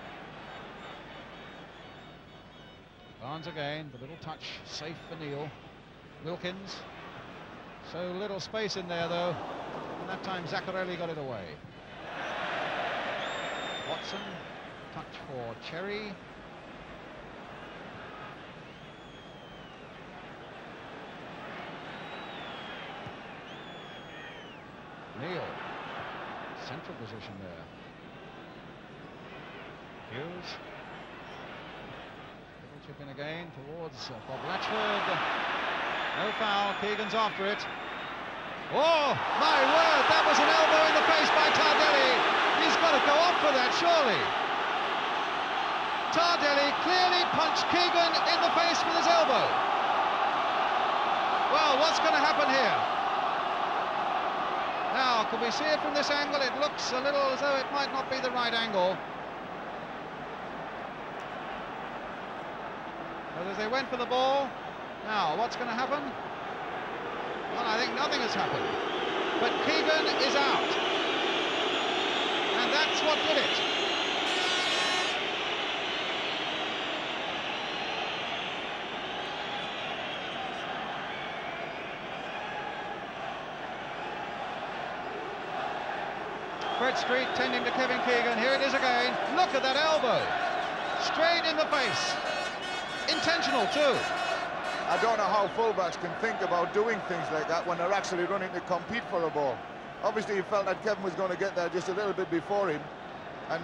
Barnes again, the little touch, safe for Neal. Wilkins. So little space in there, though. And that time Zaccarelli got it away. Watson. Touch for Cherry. Neal. Central position there. Hughes. Little chip in again towards Bob Latchford. No foul. Keegan's after it. Oh, my word! That was an elbow in the face by Tardelli. He's got to go off for that, surely. Tardelli clearly punched Keegan in the face with his elbow. Well, what's going to happen here? Now, can we see it from this angle? It looks a little as though it might not be the right angle. But as they went for the ball, now, what's going to happen? Well, I think nothing has happened. But Keegan is out. And that's what did it. Fred Street tending to Kevin Keegan. Here it is again. Look at that elbow. Straight in the face. Intentional too. I don't know how fullbacks can think about doing things like that when they're actually running to compete for a ball. Obviously he felt that Kevin was going to get there just a little bit before him, and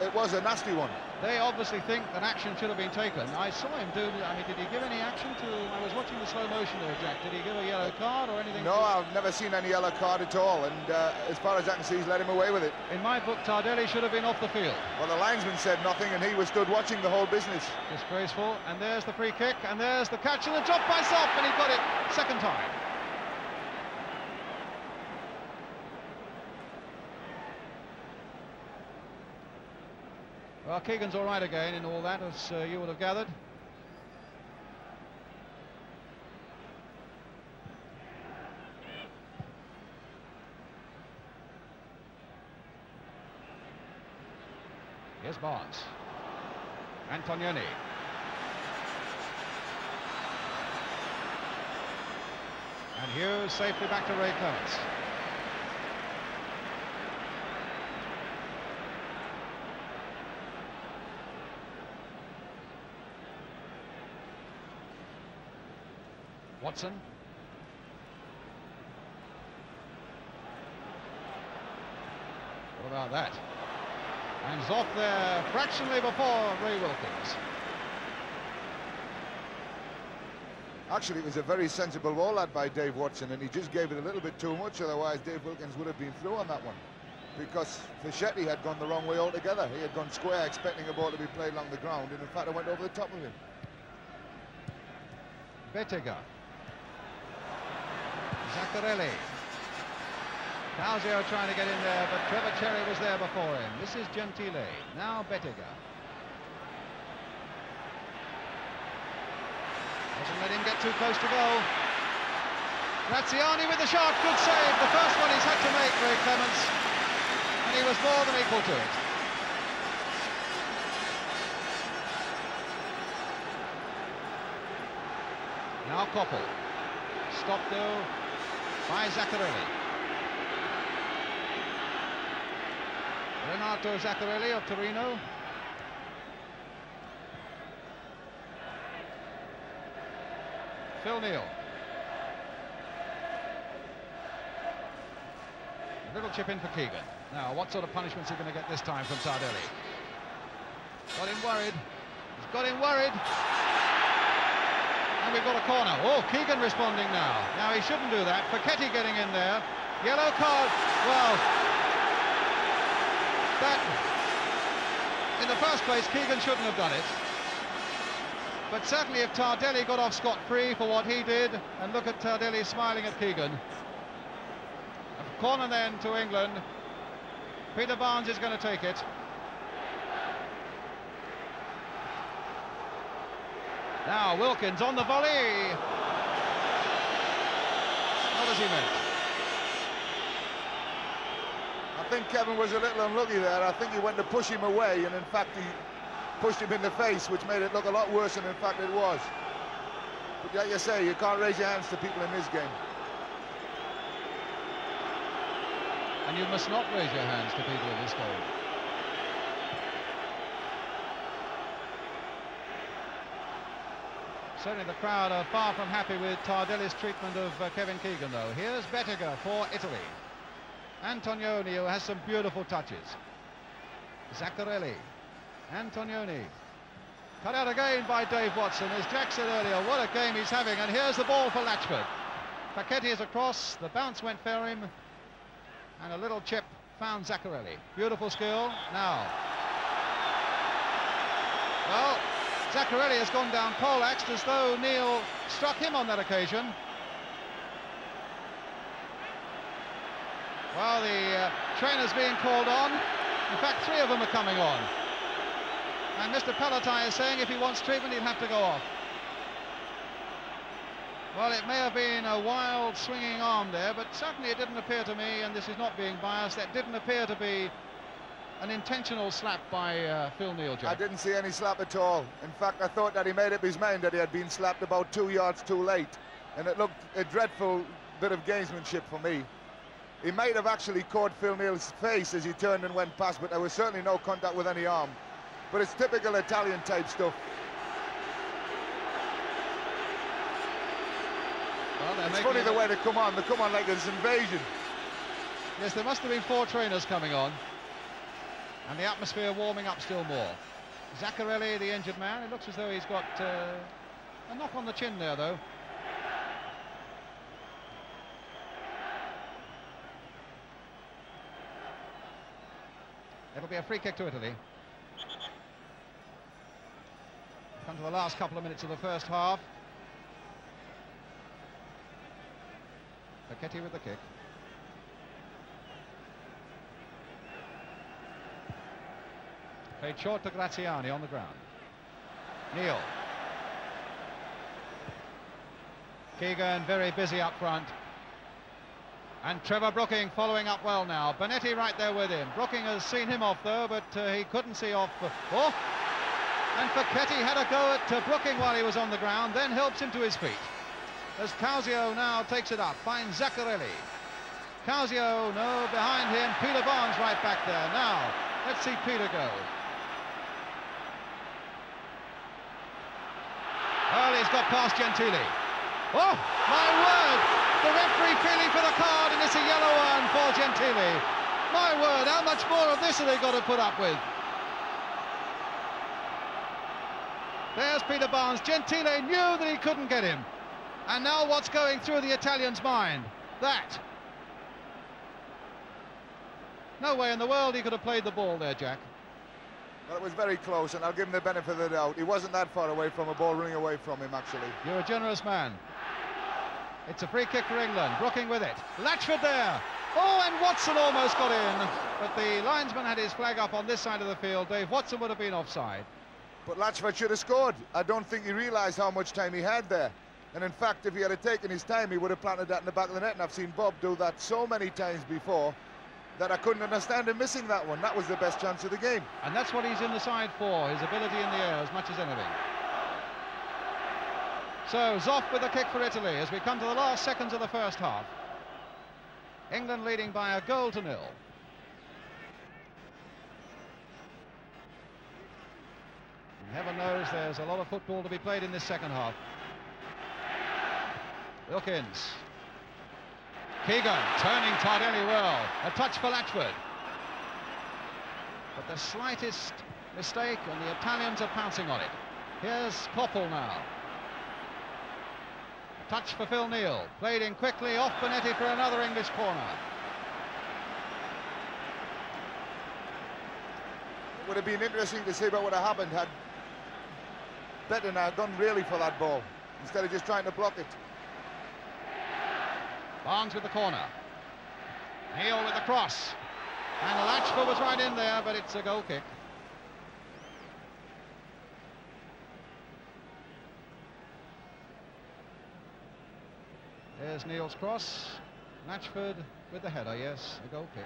it was a nasty one. They obviously think that action should have been taken. I saw him do, I mean, did he give any action to, I was watching the slow motion there, Jack, did he give a yellow card or anything? No, I've never seen any yellow card at all, and as far as I can see, he's let him away with it. In my book, Tardelli should have been off the field. Well, the linesman said nothing, and he was stood watching the whole business. Disgraceful, and there's the free kick, and there's the catch, and the drop by Zoff, and he got it second time. Well, Keegan's all right again in all that, as you would have gathered. Here's Barnes. Antonioni. And Hughes safely back to Ray Clements. Watson. What about that? And Zoff there fractionally before Ray Wilkins. Actually, it was a very sensible ball lad by Dave Watson, and he just gave it a little bit too much, otherwise Dave Wilkins would have been through on that one. because Fischetti had gone the wrong way altogether. He had gone square, expecting a ball to be played along the ground, and in fact it went over the top of him. Bettega. Zaccarelli. Causio trying to get in there, but Trevor Cherry was there before him. This is Gentile. Now Bettega. Doesn't let him get too close to goal. Graziani with the shot. Good save. The first one he's had to make, Ray Clements. And he was more than equal to it. Now Koppel. Stopped though by Zaccarelli. Renato Zaccarelli of Torino. Phil Neal. A little chip in for Keegan. Now, what sort of punishment's he going to get this time from Tardelli? Got him worried. He's got him worried. And we've got a corner. Oh, Keegan responding now. Now, he shouldn't do that. Facchetti getting in there. Yellow card. Well, that, in the first place, Keegan shouldn't have done it. But certainly if Tardelli got off scot-free for what he did, and look at Tardelli smiling at Keegan. A corner then to England. Peter Barnes is going to take it. Now Wilkins on the volley. What has he meant? I think Kevin was a little unlucky there. I think he went to push him away, and in fact he pushed him in the face, which made it look a lot worse than in fact it was. But like you say, you can't raise your hands to people in this game. And you must not raise your hands to people in this game. Certainly the crowd are far from happy with Tardelli's treatment of Kevin Keegan, though. Here's Bettega for Italy. Antonioni, who has some beautiful touches. Zaccarelli. Antonioni. Cut out again by Dave Watson. As Jack said earlier, what a game he's having. And here's the ball for Latchford. Facchetti is across. The bounce went fair him. And a little chip found Zaccarelli. Beautiful skill. Now. Well, Zaccarelli has gone down poleaxed as though Neal struck him on that occasion. Well, the trainer's being called on. In fact, 3 of them are coming on. And Mr. Pelletai is saying if he wants treatment, he'll have to go off. Well, it may have been a wild swinging arm there, but certainly it didn't appear to me, and this is not being biased, that didn't appear to be an intentional slap by Phil Neal, Jack. I didn't see any slap at all. In fact, I thought that he made up his mind that he had been slapped about 2 yards too late. And it looked a dreadful bit of gamesmanship for me. He might have actually caught Phil Neal's face as he turned and went past, but there was certainly no contact with any arm. But it's typical Italian type stuff. Well, it's funny the way they come on like it's invasion. Yes, there must have been 4 trainers coming on. And the atmosphere warming up still more. Zaccarelli, the injured man, it looks as though he's got a knock on the chin there, though. It'll be a free kick to Italy. Come to the last couple of minutes of the first half. Facchetti with the kick. Played short to Graziani on the ground. Neal. Keegan very busy up front. And Trevor Brooking following up well now. Bonetti right there with him. Brooking has seen him off though, but he couldn't see off. Oh! And Facchetti had a go at Brooking while he was on the ground, then helps him to his feet. As Causio now takes it up, finds Zaccarelli. Causio, no, behind him. Peter Barnes right back there. Now, let's see Peter go. Well, he's got past Gentile. Oh, my word! The referee feeling for the card, and it's a yellow one for Gentile. My word, how much more of this have they got to put up with? There's Peter Barnes. Gentile knew that he couldn't get him. And now what's going through the Italian's mind? That. No way in the world he could have played the ball there, Jack. Well, it was very close, and I'll give him the benefit of the doubt. He wasn't that far away from a ball running away from him, actually. You're a generous man. It's a free kick for England. Brooking with it. Latchford there. Oh, and Watson almost got in. But the linesman had his flag up on this side of the field. Dave Watson would have been offside. But Latchford should have scored. I don't think he realised how much time he had there. And in fact, if he had taken his time, he would have planted that in the back of the net. And I've seen Bob do that so many times before that I couldn't understand him missing that one. That was the best chance of the game. And that's what he's in the side for, his ability in the air as much as anything. So Zoff with the kick for Italy as we come to the last seconds of the first half. England leading by a goal to nil. And heaven knows there's a lot of football to be played in this second half. Wilkins. Keegan turning Tardelli well. A touch for Latchford. But the slightest mistake and the Italians are pouncing on it. Here's Koppel now. Touch for Phil Neal, played in quickly off Bonetti for another English corner. It would have been interesting to see what would have happened had Bettina gone really for that ball instead of just trying to block it. Barnes with the corner. Neal with the cross. And Latchford was right in there, but it's a goal kick. There's Neal's cross. Latchford with the header, yes, a goal kick.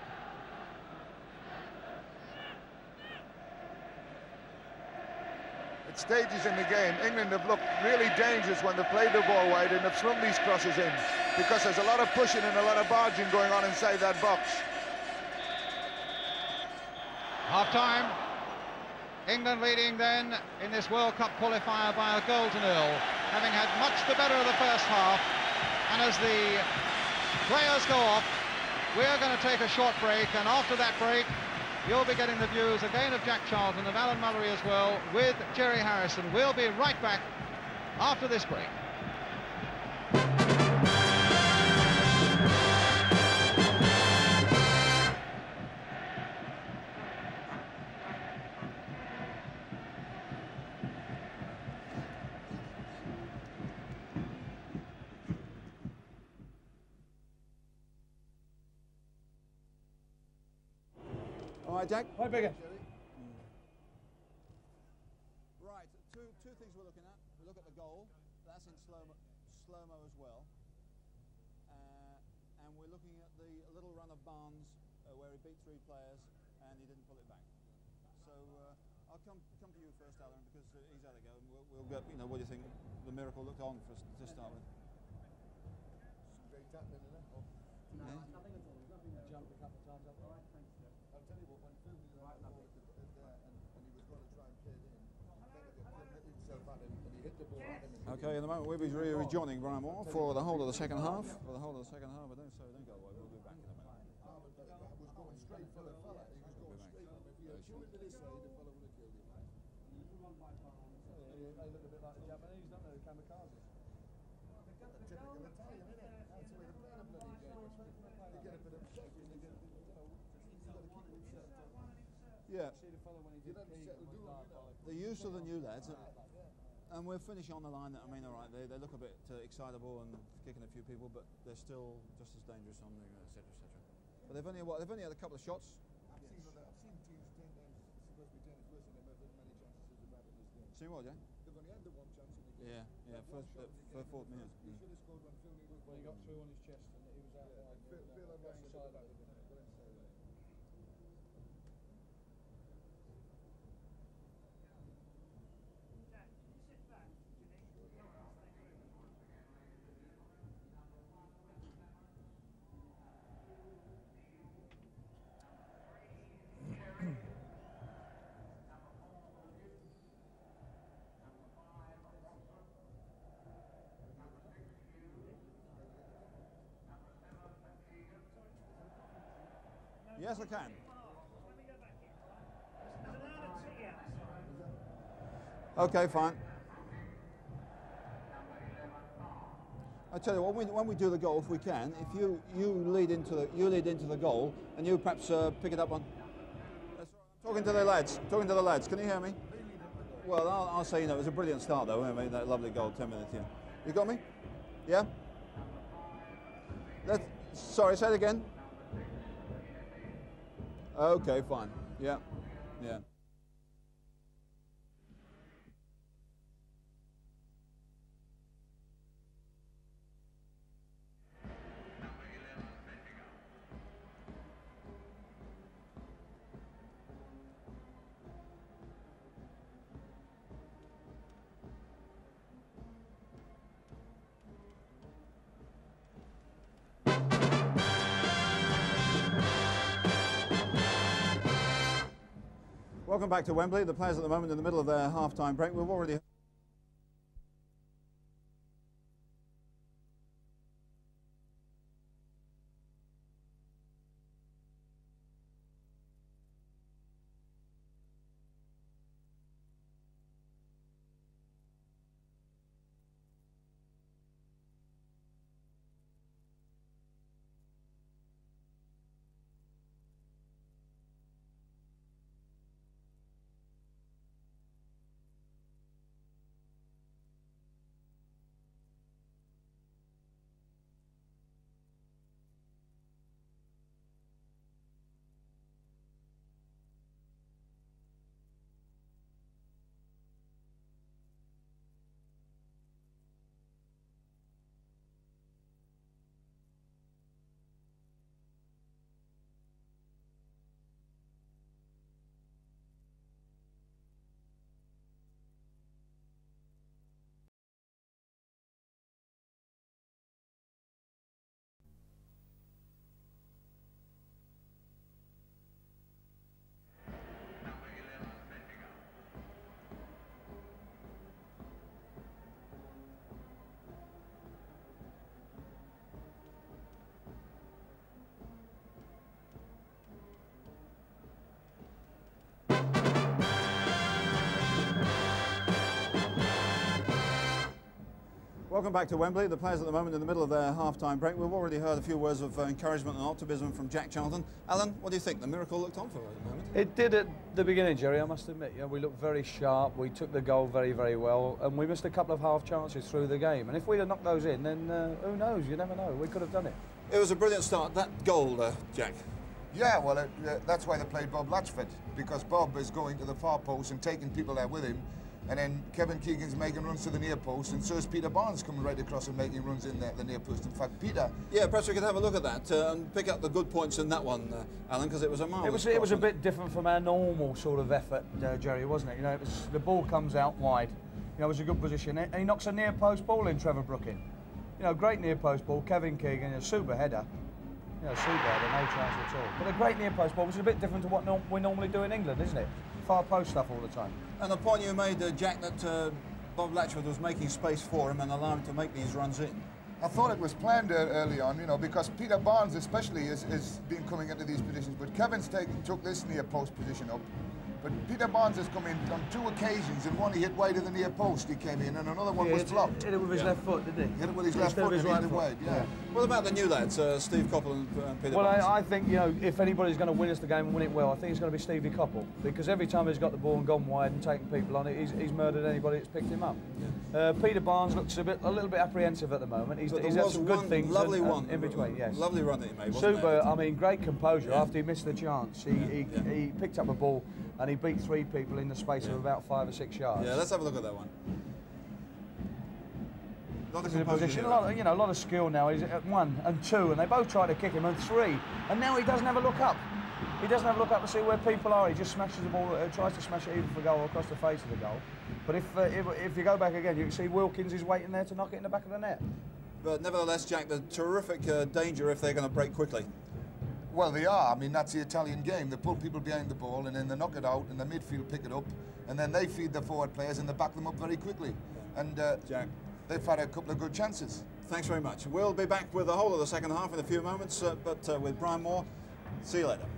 At stages in the game, England have looked really dangerous when they played the ball wide and have slung these crosses in because there's a lot of pushing and a lot of barging going on inside that box. Half-time. England leading then in this World Cup qualifier by a goal to nil, having had much the better of the first half. And as the players go off, we're going to take a short break, and after that break you'll be getting the views again of Jack Charlton and Alan Mullery as well with Jerry Harrison. We'll be right back after this break. All right, Jack. Hi, Bigger. Right, two things we're looking at. We look at the goal. That's in slow-mo as well. And we're looking at the little run of Barnes where he beat three players and he didn't pull it back. So I'll come to you first, Alan, because he's had a go, and we'll get, you know, what do you think the miracle looked on for us to start with? Great tackling, isn't it? Oh. Yeah. Nothing at all. There's nothing that jumped a couple of times up. All right, thanks, Jeff. I'll tell you what, when Phil was right there and he was going to try and play it in, Beckham himself at him and he hit the ball at him. Okay, in the moment we'll be rejoining Brian Moore for the whole of the second half. For the whole of the second half, but don't go away. We'll be back in a minute. Was going straight for the fella. He was going straight. If he had shown it to this side, the fella would have killed him. They look a bit like the Japanese, don't they? The kamikazes. Typical Italian, isn't it? That's the way they play the bloody game. They get a bit upset when they get, you know, you've got to keep them set. Yeah. See the fellow when he did Keegan was dark like. The use of the new lads, and we're finishing on the line. I mean, all right, they look a bit excitable and kicking a few people, but they're still just as dangerous on the etc. But they've only had a couple of shots. I've seen teams 10 times supposed to be 10 is worse, and they've had as many chances as they've had in this game. Seen what, Jack? They've only had the one chance in the game. Yeah, first 4th minute. He should have scored when Phil Neal was When he got through on his chest and he was out wide. Phil and got Ross inside back of with it. him. Got inside of it. Yes, I can. Okay, fine. I tell you what, when we do the goal, if we can, if you lead into the goal, and you perhaps pick it up on. Talking to the lads. Can you hear me? Well, I'll say, you know, it was a brilliant start though. I mean, that lovely goal, 10 minutes. Yeah. You got me? Yeah. Sorry, say it again. Okay, fine. Yeah. Yeah. Welcome back to Wembley. The players at the moment in the middle of their half-time break. We've already Welcome back to Wembley. The players at the moment in the middle of their half-time break. We've already heard a few words of encouragement and optimism from Jack Charlton. Alan, what do you think? The miracle looked on for us at the moment. It did at the beginning, Jerry, I must admit. You know, we looked very sharp, we took the goal very, very well, and we missed a couple of half chances through the game. And if we'd have knocked those in, then who knows? You never know. We could have done it. It was a brilliant start. That goal, Jack. Yeah, well, that's why they played Bob Latchford, because Bob is going to the far post and taking people there with him. And then Kevin Keegan's making runs to the near post, and so is Peter Barnes coming right across and making runs in the near post. In fact, Peter... Yeah, perhaps we could have a look at that and pick up the good points in that one, Alan, because it was a marvellous... It was a bit different from our normal sort of effort, Jerry, wasn't it? You know, the ball comes out wide. You know, it was a good position, and he knocks a near post ball in, Trevor Brooking. You know, great near post ball. Kevin Keegan, a super header. You know, super header, no chance at all. But a great near post ball, which is a bit different to what we normally do in England, isn't it? Far post stuff all the time. And the point you made, Jack, that Bob Latchford was making space for him and allowing him to make these runs in. I thought it was planned early on, you know, because Peter Barnes especially is been coming into these positions, but Kevin's took this near post position up. But Peter Barnes has come in on 2 occasions, and one he hit wide of the near post, he came in, and another one was blocked. Hit it with his left foot, didn't he? Hit it with his left foot and hit it wide, yeah. What about the new lads, Steve Coppell and Peter Barnes? Well, I think, you know, if anybody's going to win us the game and win it well, I think it's going to be Stevie Coppell, because every time he's got the ball and gone wide and taken people on it, he's murdered anybody that's picked him up. Yeah. Peter Barnes looks a little bit apprehensive at the moment. He's had some good things in between, yes. Lovely run that he made, wasn't Super, I mean, great composure after he missed the chance. He picked up a ball and he beat 3 people in the space of about 5 or 6 yards. Yeah, let's have a look at that one. A lot of skill now. He's at 1 and 2, and they both try to kick him, and 3, and now he doesn't have a look up. He doesn't have a look up to see where people are. He just smashes the ball, tries to smash it even for goal or across the face of the goal. But if you go back again, you can see Wilkins is waiting there to knock it in the back of the net. But nevertheless, Jack, the terrific danger if they're going to break quickly. Well, they are. I mean, that's the Italian game. They pull people behind the ball, and then they knock it out, and the midfield pick it up, and then they feed the forward players, and they back them up very quickly. And Jack, they've had a couple of good chances. Thanks very much. We'll be back with the whole of the second half in a few moments, but with Brian Moore. See you later.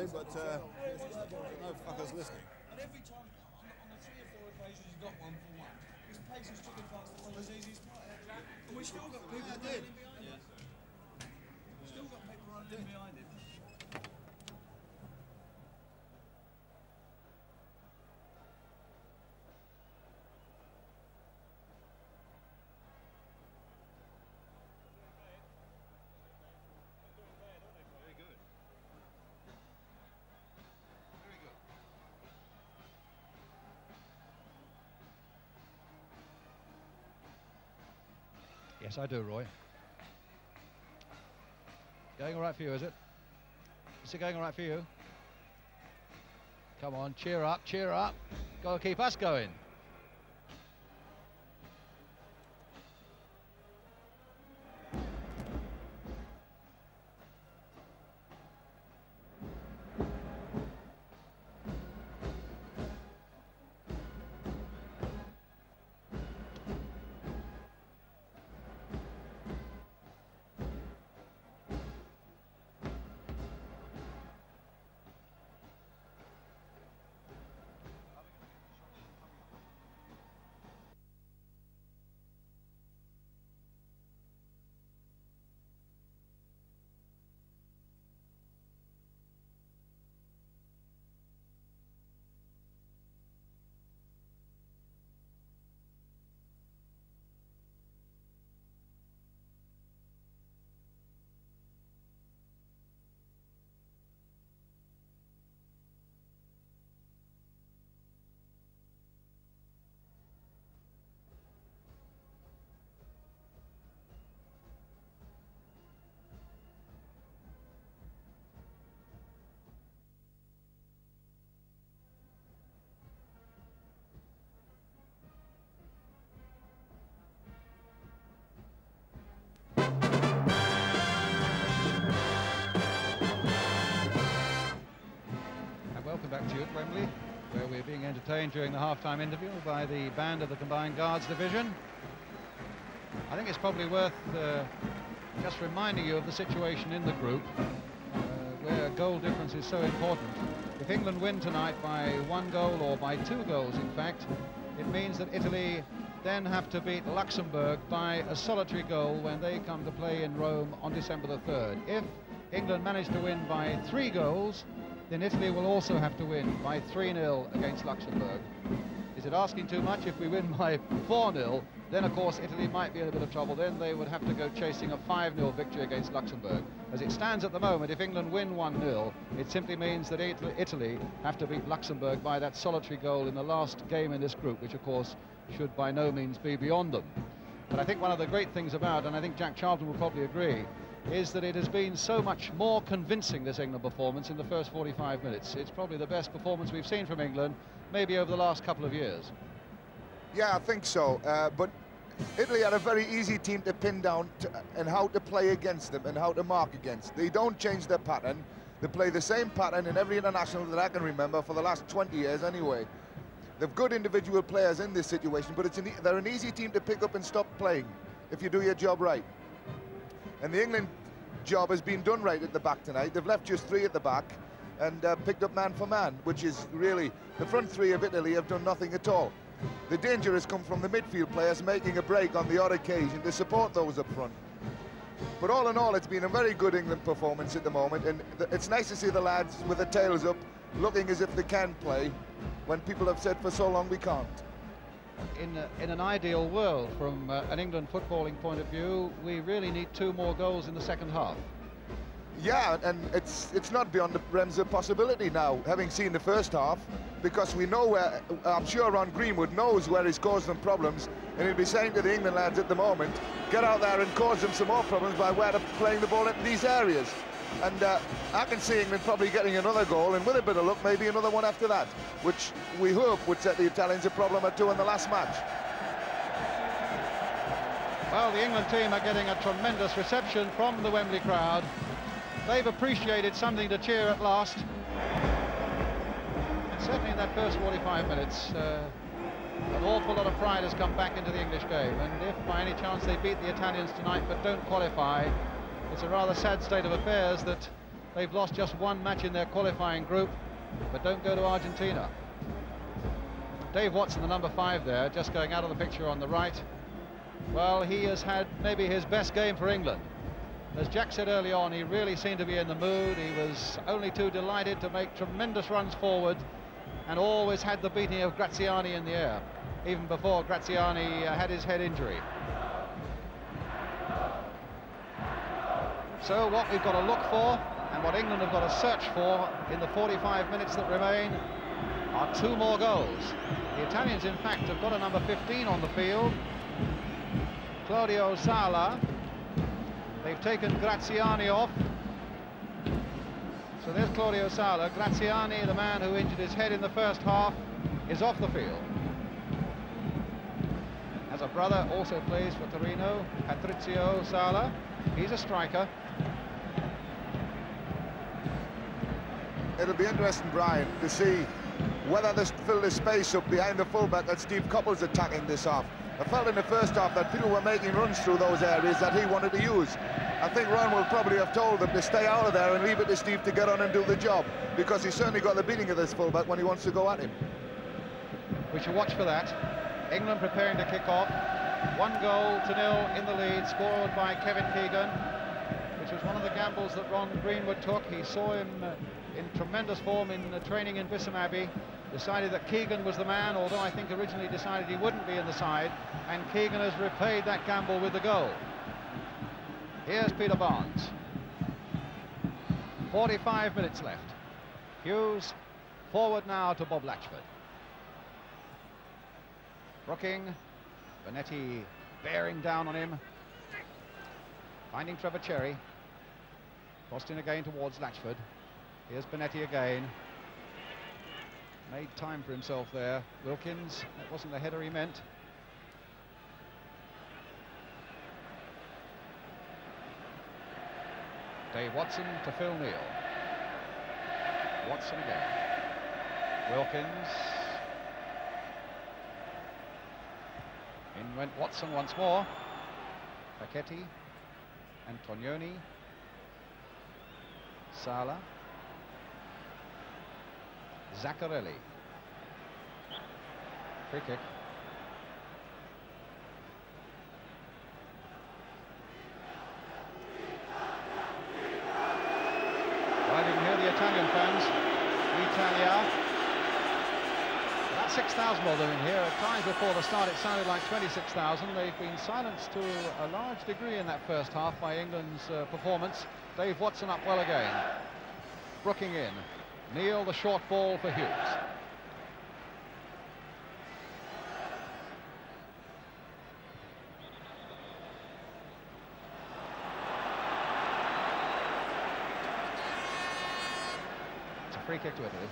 probably, but no fuckers listening. And every time, on the 3 or 4 occasions he got 1-for-1, his paces took advantage of one of his easiest players. And we still got people running in behind him. Still got people running in behind him. Yes, I do, Roy. Going all right for you, is it? Is it going all right for you? Come on, cheer up, cheer up. Got to keep us going. Back to you at Wembley, where we're being entertained during the half-time interval by the band of the Combined Guards Division. I think it's probably worth just reminding you of the situation in the group, where goal difference is so important. If England win tonight by 1 goal, or by 2 goals in fact, it means that Italy then have to beat Luxembourg by a solitary goal when they come to play in Rome on December the 3rd. If England manage to win by 3 goals, then Italy will also have to win by 3-0 against Luxembourg. Is it asking too much? If we win by 4-0, then of course Italy might be in a bit of trouble. Then they would have to go chasing a 5-0 victory against Luxembourg. As it stands at the moment, if England win 1-0, it simply means that Italy have to beat Luxembourg by that solitary goal in the last game in this group, which of course should by no means be beyond them. But I think one of the great things about, and I think Jack Charlton will probably agree, is that it has been so much more convincing, this England performance, in the first 45 minutes. It's probably the best performance we've seen from England, maybe over the last couple of years. Yeah, I think so. But Italy had a very easy team to pin down and how to play against them and how to mark against. They don't change their pattern. They play the same pattern in every international that I can remember for the last 20 years anyway. They've good individual players in this situation, but they're an easy team to pick up and stop playing if you do your job right. And the England job has been done right at the back tonight. They've left just 3 at the back and picked up man for man, which is really, the front 3 of Italy have done nothing at all. The danger has come from the midfield players making a break on the odd occasion to support those up front. But all in all, it's been a very good England performance at the moment, and it's nice to see the lads with their tails up, looking as if they can play, when people have said for so long we can't. In an ideal world, from an England footballing point of view, we really need 2 more goals in the second half. Yeah, and it's not beyond the realms of possibility now, having seen the first half, because we know where, I'm sure Ron Greenwood knows where he's caused them problems, and he'll be saying to the England lads at the moment, get out there and cause them some more problems by where they're playing the ball in these areas. And I can see England probably getting another goal, and with a bit of luck, maybe another one after that, which we hope would set the Italians a problem or 2 in the last match. Well, the England team are getting a tremendous reception from the Wembley crowd. They've appreciated something to cheer at last. And certainly in that first 45 minutes, an awful lot of pride has come back into the English game. And if by any chance they beat the Italians tonight but don't qualify, it's a rather sad state of affairs that they've lost just one match in their qualifying group, but don't go to Argentina. Dave Watson, the number 5 there, just going out of the picture on the right. Well, he has had maybe his best game for England. As Jack said early on, he really seemed to be in the mood. He was only too delighted to make tremendous runs forward and always had the beating of Graziani in the air, even before Graziani had his head injury. So what we've got to look for and what England have got to search for in the 45 minutes that remain are 2 more goals. The Italians, in fact, have got a number 15 on the field, Claudio Sala. They've taken Graziani off. So there's Claudio Sala. Graziani, the man who injured his head in the first half, is off the field. Has a brother, also plays for Torino, Patrizio Sala. He's a striker. It'll be interesting, Brian, to see whether they fill the space up behind the fullback that Steve Coppell's attacking this off. I felt in the first half that people were making runs through those areas that he wanted to use. I think Ron will probably have told them to stay out of there and leave it to Steve to get on and do the job, because he certainly got the beating of this fullback when he wants to go at him. We should watch for that. England preparing to kick off. 1-0 in the lead, scored by Kevin Keegan, which was one of the gambles that Ron Greenwood took. He saw him in tremendous form in training in Bisham Abbey. Decided that Keegan was the man, although I think originally decided he wouldn't be in the side, and Keegan has repaid that gamble with the goal. Here's Peter Barnes. 45 minutes left. Hughes forward now to Bob Latchford. Brooking, Bonetti bearing down on him, finding Trevor Cherry. Crossed in again towards Latchford. Here's Bonetti again. Made time for himself there. Wilkins, that wasn't the header he meant. Dave Watson to Phil Neal. Watson again. Wilkins. In went Watson once more. Paquetti. Antonioni. Sala. Zaccarelli. Free kick. Well, you can hear the Italian fans. Italia. About 6,000 of them in here. At times before the start it sounded like 26,000. They've been silenced to a large degree in that first half by England's performance. Dave Watson up well again. Brooking in. Neal, the short ball for Hughes. It's a free kick to Italy.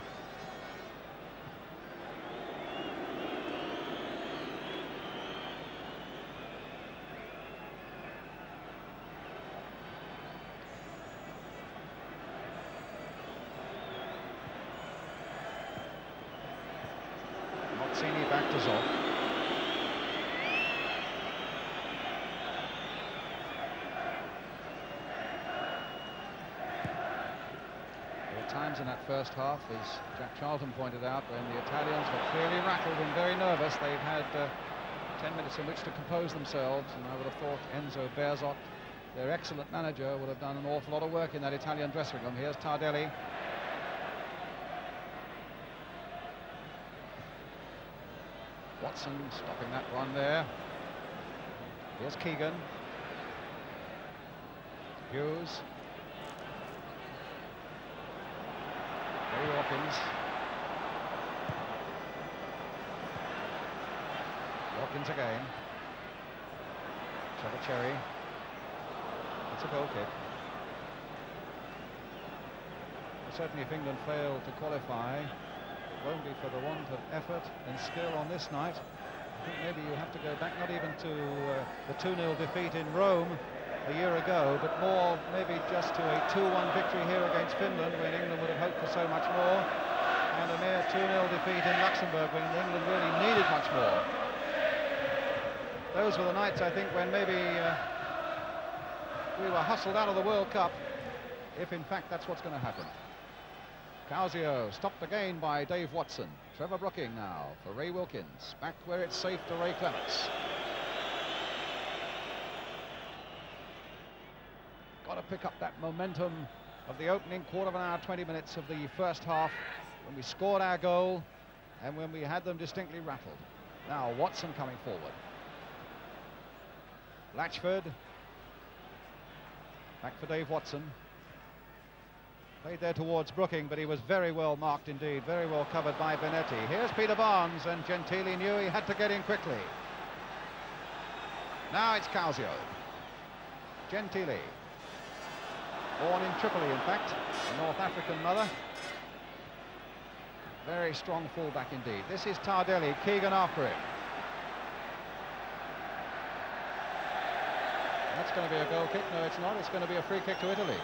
Back to Zoff. There were times in that first half, as Jack Charlton pointed out, when the Italians were clearly rattled and very nervous. They've had 10 minutes in which to compose themselves, and I would have thought Enzo Bearzot, their excellent manager, would have done an awful lot of work in that Italian dressing room. Here's Tardelli. Watson stopping that run there. Here's Keegan. Hughes. Ray Hawkins. Hawkins again. Trevor Cherry. It's a goal kick. Certainly if England fail to qualify, won't be for the want of effort and skill on this night. I think maybe you have to go back not even to the 2-0 defeat in Rome a year ago, but more maybe just to a 2-1 victory here against Finland, when England would have hoped for so much more, and a mere 2-0 defeat in Luxembourg when England really needed much more. Those were the nights, I think, when maybe we were hustled out of the World Cup if in fact that's what's going to happen. Causio stopped again by Dave Watson. Trevor Brooking now for Ray Wilkins. Back where it's safe to Ray Clements. Got to pick up that momentum of the opening quarter of an hour, 20 minutes of the first half, when we scored our goal and when we had them distinctly rattled. Now Watson coming forward. Latchford. Back for Dave Watson. Played there towards Brooking, but he was very well marked indeed, very well covered by Benetti. Here's Peter Barnes, and Gentili knew he had to get in quickly. Now it's Causio. Gentili. Born in Tripoli, in fact, a North African mother. Very strong fullback indeed. This is Tardelli, Keegan after him. That's going to be a goal kick. No, it's not. It's going to be a free kick to Italy.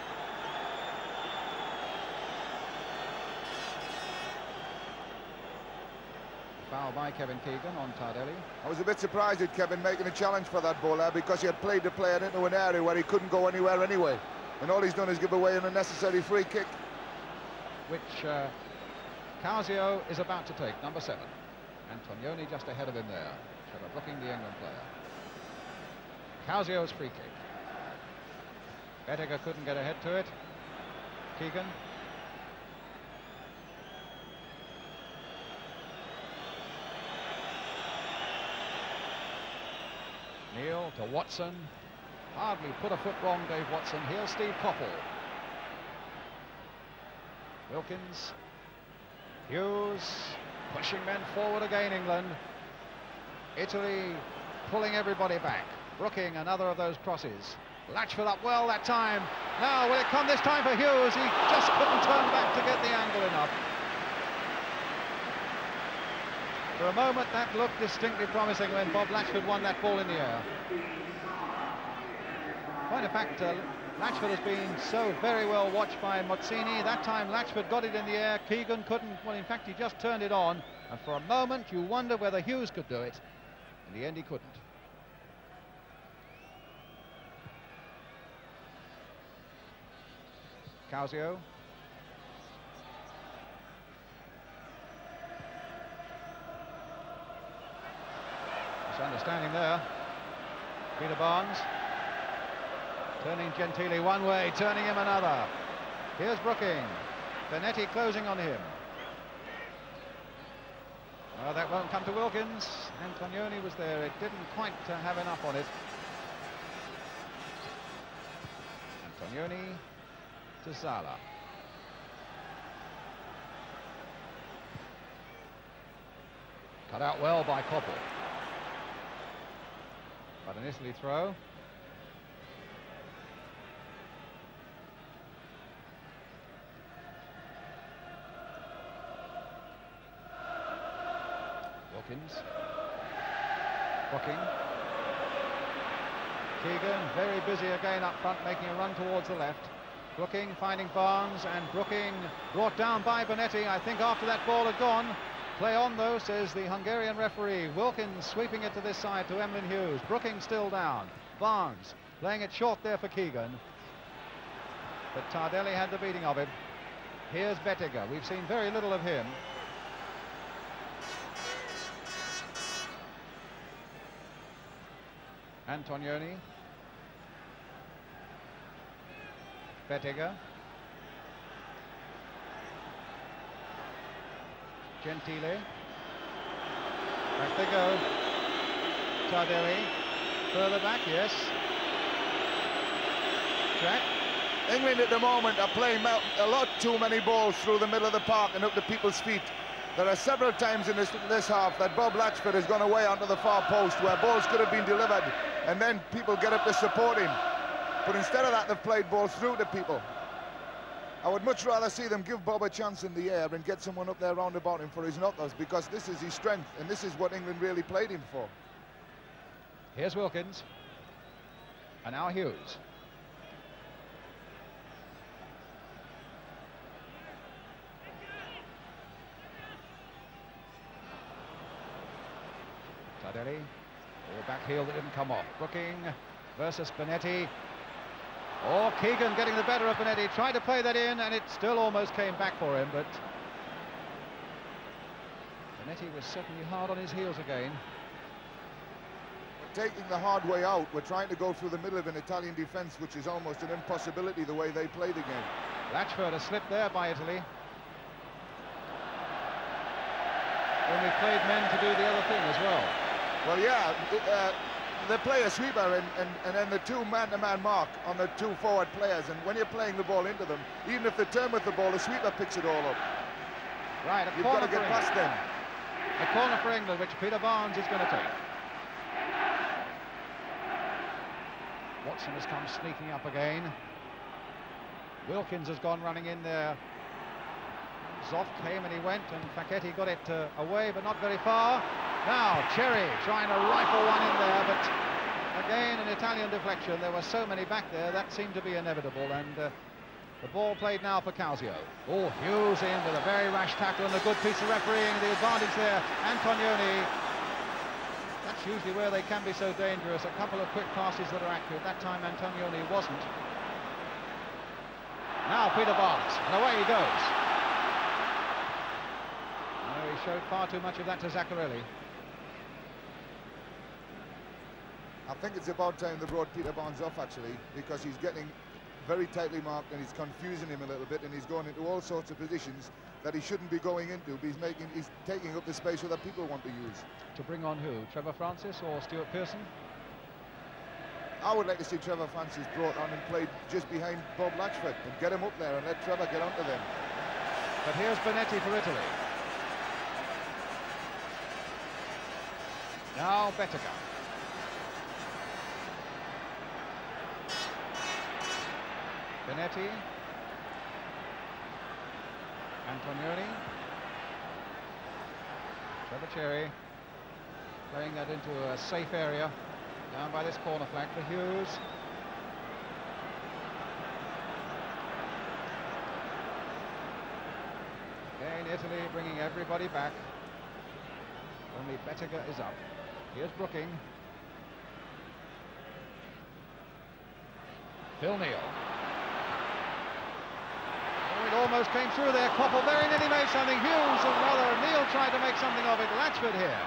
Foul by Kevin Keegan on Tardelli. I was a bit surprised at Kevin making a challenge for that ball there, because he had played the player into an area where he couldn't go anywhere anyway. And all he's done is give away an unnecessary free kick. Which Causio is about to take, number 7. Antonioni just ahead of him there. Trevor Brooking, the England player. Causio's free kick. Bettiger couldn't get ahead to it. Keegan. Neil to Watson. Hardly put a foot wrong, Dave Watson. Here's Steve Coppell. Wilkins. Hughes. Pushing men forward again, England. Italy pulling everybody back. Brooking, another of those crosses. Latchford up well that time. Now, will it come this time for Hughes? He just couldn't turn back to get the angle enough. For a moment, that looked distinctly promising when Bob Latchford won that ball in the air. Point of fact, Latchford has been so very well watched by Mozzini. That time, Latchford got it in the air. Keegan couldn't. Well, in fact, he just turned it on. And for a moment, you wonder whether Hughes could do it. In the end, he couldn't. Causio. Misunderstanding there. Peter Barnes. Turning Gentili one way, turning him another. Here's Brooking. Benetti closing on him. Well, that won't come to Wilkins. Antonioni was there. It didn't quite have enough on it. Antonioni to Zala. Cut out well by Coppell. But an Italy throw. Wilkins. Brooking. Keegan very busy again up front, making a run towards the left. Brooking finding Barnes, and Brooking brought down by Benetti. I think after that ball had gone. Play on though, says the Hungarian referee. Wilkins sweeping it to this side to Emlyn Hughes. Brooking still down. Barnes playing it short there for Keegan. But Tardelli had the beating of him. Here's Bettiger. We've seen very little of him. Antonioni. Bettiger. Gentili. Back they go. Tardelli. Further back, yes. Jack. England at the moment are playing a lot too many balls through the middle of the park and up to people's feet. There are several times in this half that Bob Latchford has gone away onto the far post where balls could have been delivered and then people get up to support him. But instead of that, they've played balls through to people. I would much rather see them give Bob a chance in the air and get someone up there round about him for his knockers, because this is his strength and this is what England really played him for. Here's Wilkins. And now Hughes. Tardelli. Or back heel that didn't come off. Brooking versus Benetti. Oh, Keegan getting the better of Bonetti, tried to play that in, and it still almost came back for him, but Bonetti was certainly hard on his heels again. We're taking the hard way out. We're trying to go through the middle of an Italian defence, which is almost an impossibility the way they play the game. Blatchford a slip there by Italy. Only played men to do the other thing as well. Well, yeah, they play a sweeper and then the two man-to-man mark on the two forward players, and when you're playing the ball into them, even if they turn with the ball, the sweeper picks it all up. Right, You've got to get past them. A corner for England, which Peter Barnes is going to take. Watson has come sneaking up again. Wilkins has gone running in there. Zoff came and he went, and Facchetti got it away, but not very far. Now Cherry trying to rifle one in there, but again an Italian deflection. There were so many back there, that seemed to be inevitable, and the ball played now for Causio. Oh, Hughes in with a very rash tackle and a good piece of refereeing. The advantage there, Antonioni. That's usually where they can be so dangerous. A couple of quick passes that are accurate. That time Antonioni wasn't. Now Peter Barnes, and away he goes. No, he showed far too much of that to Zaccarelli. I think it's about time they brought Peter Barnes off, actually, because he's getting very tightly marked and he's confusing him a little bit, and he's going into all sorts of positions that he shouldn't be going into. But he's taking up the space that people want to use. To bring on who? Trevor Francis or Stuart Pearson? I would like to see Trevor Francis brought on and played just behind Bob Latchford and get him up there and let Trevor get onto them. But here's Bonetti for Italy. Now Bettega. Bonetti. Antonioni. Trevor Cherry playing that into a safe area down by this corner flag for Hughes. Again, Italy bringing everybody back. Only Bettega is up. Here's Brooking. Phil Neal. Oh, it almost came through there. Koppel very nearly made something. Hughes, or rather Neal, tried to make something of it. Latchford here.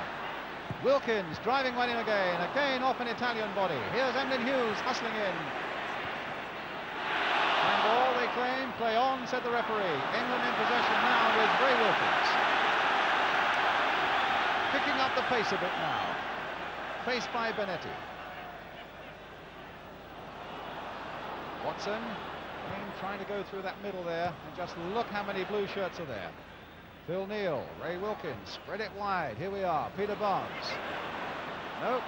Wilkins driving one in again. Again off an Italian body. Here's Emlyn Hughes hustling in. And all they claim, play on, said the referee. England in possession now with Ray Wilkins. Picking up the pace a bit now. Faced by Bonetti. Watson trying to go through that middle there, and just look how many blue shirts are there. Phil Neal, Ray Wilkins, spread it wide. Here we are, Peter Barnes. Nope.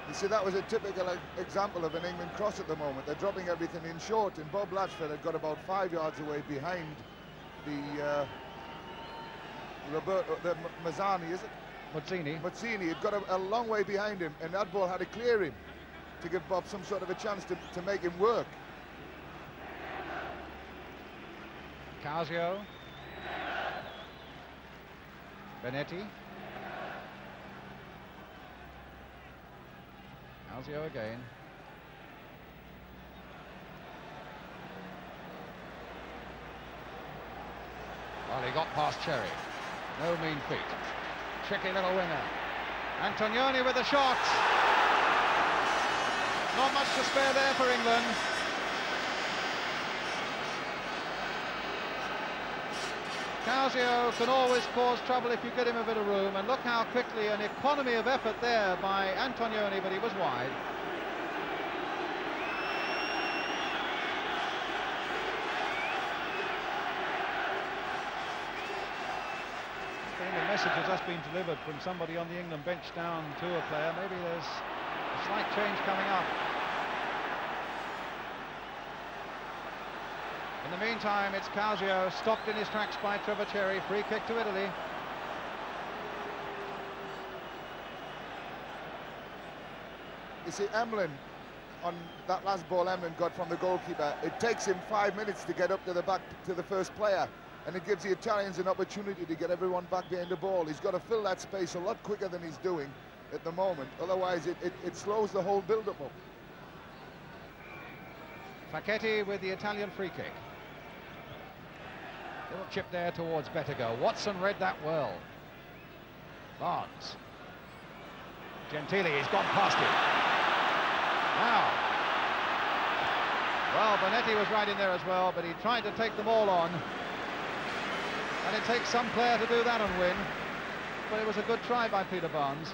You see, that was a typical example of an England cross at the moment. They're dropping everything in short, and Bob Latchford had got about 5 yards away behind the Mazzani, is it? Mazzini. Mazzini had got a long way behind him, and that ball had to clear him to give Bob some sort of a chance to make him work. Causio. Bonetti. Causio again. Well, he got past Cherry. No mean feat. Tricky little winger. Antonioni with the shot. Not much to spare there for England. Causio can always cause trouble if you get him a bit of room, and look how quickly an economy of effort there by Antonioni, but he was wide. The message has just been delivered from somebody on the England bench down to a player. Maybe there's a slight change coming up. In the meantime, it's Causio, stopped in his tracks by Trevor Cherry. Free kick to Italy. You see, Emlyn, on that last ball Emlyn got from the goalkeeper, it takes him 5 minutes to get up to the back to the first player, and it gives the Italians an opportunity to get everyone back behind the ball. He's got to fill that space a lot quicker than he's doing, at the moment. Otherwise, it slows the whole build-up up. Facchetti with the Italian free kick. Little chip there towards Bettega. Watson read that well. Barnes. Gentili, he's gone past him. Now. Well, Bonetti was right in there as well, but he tried to take them all on. And it takes some player to do that and win. But it was a good try by Peter Barnes.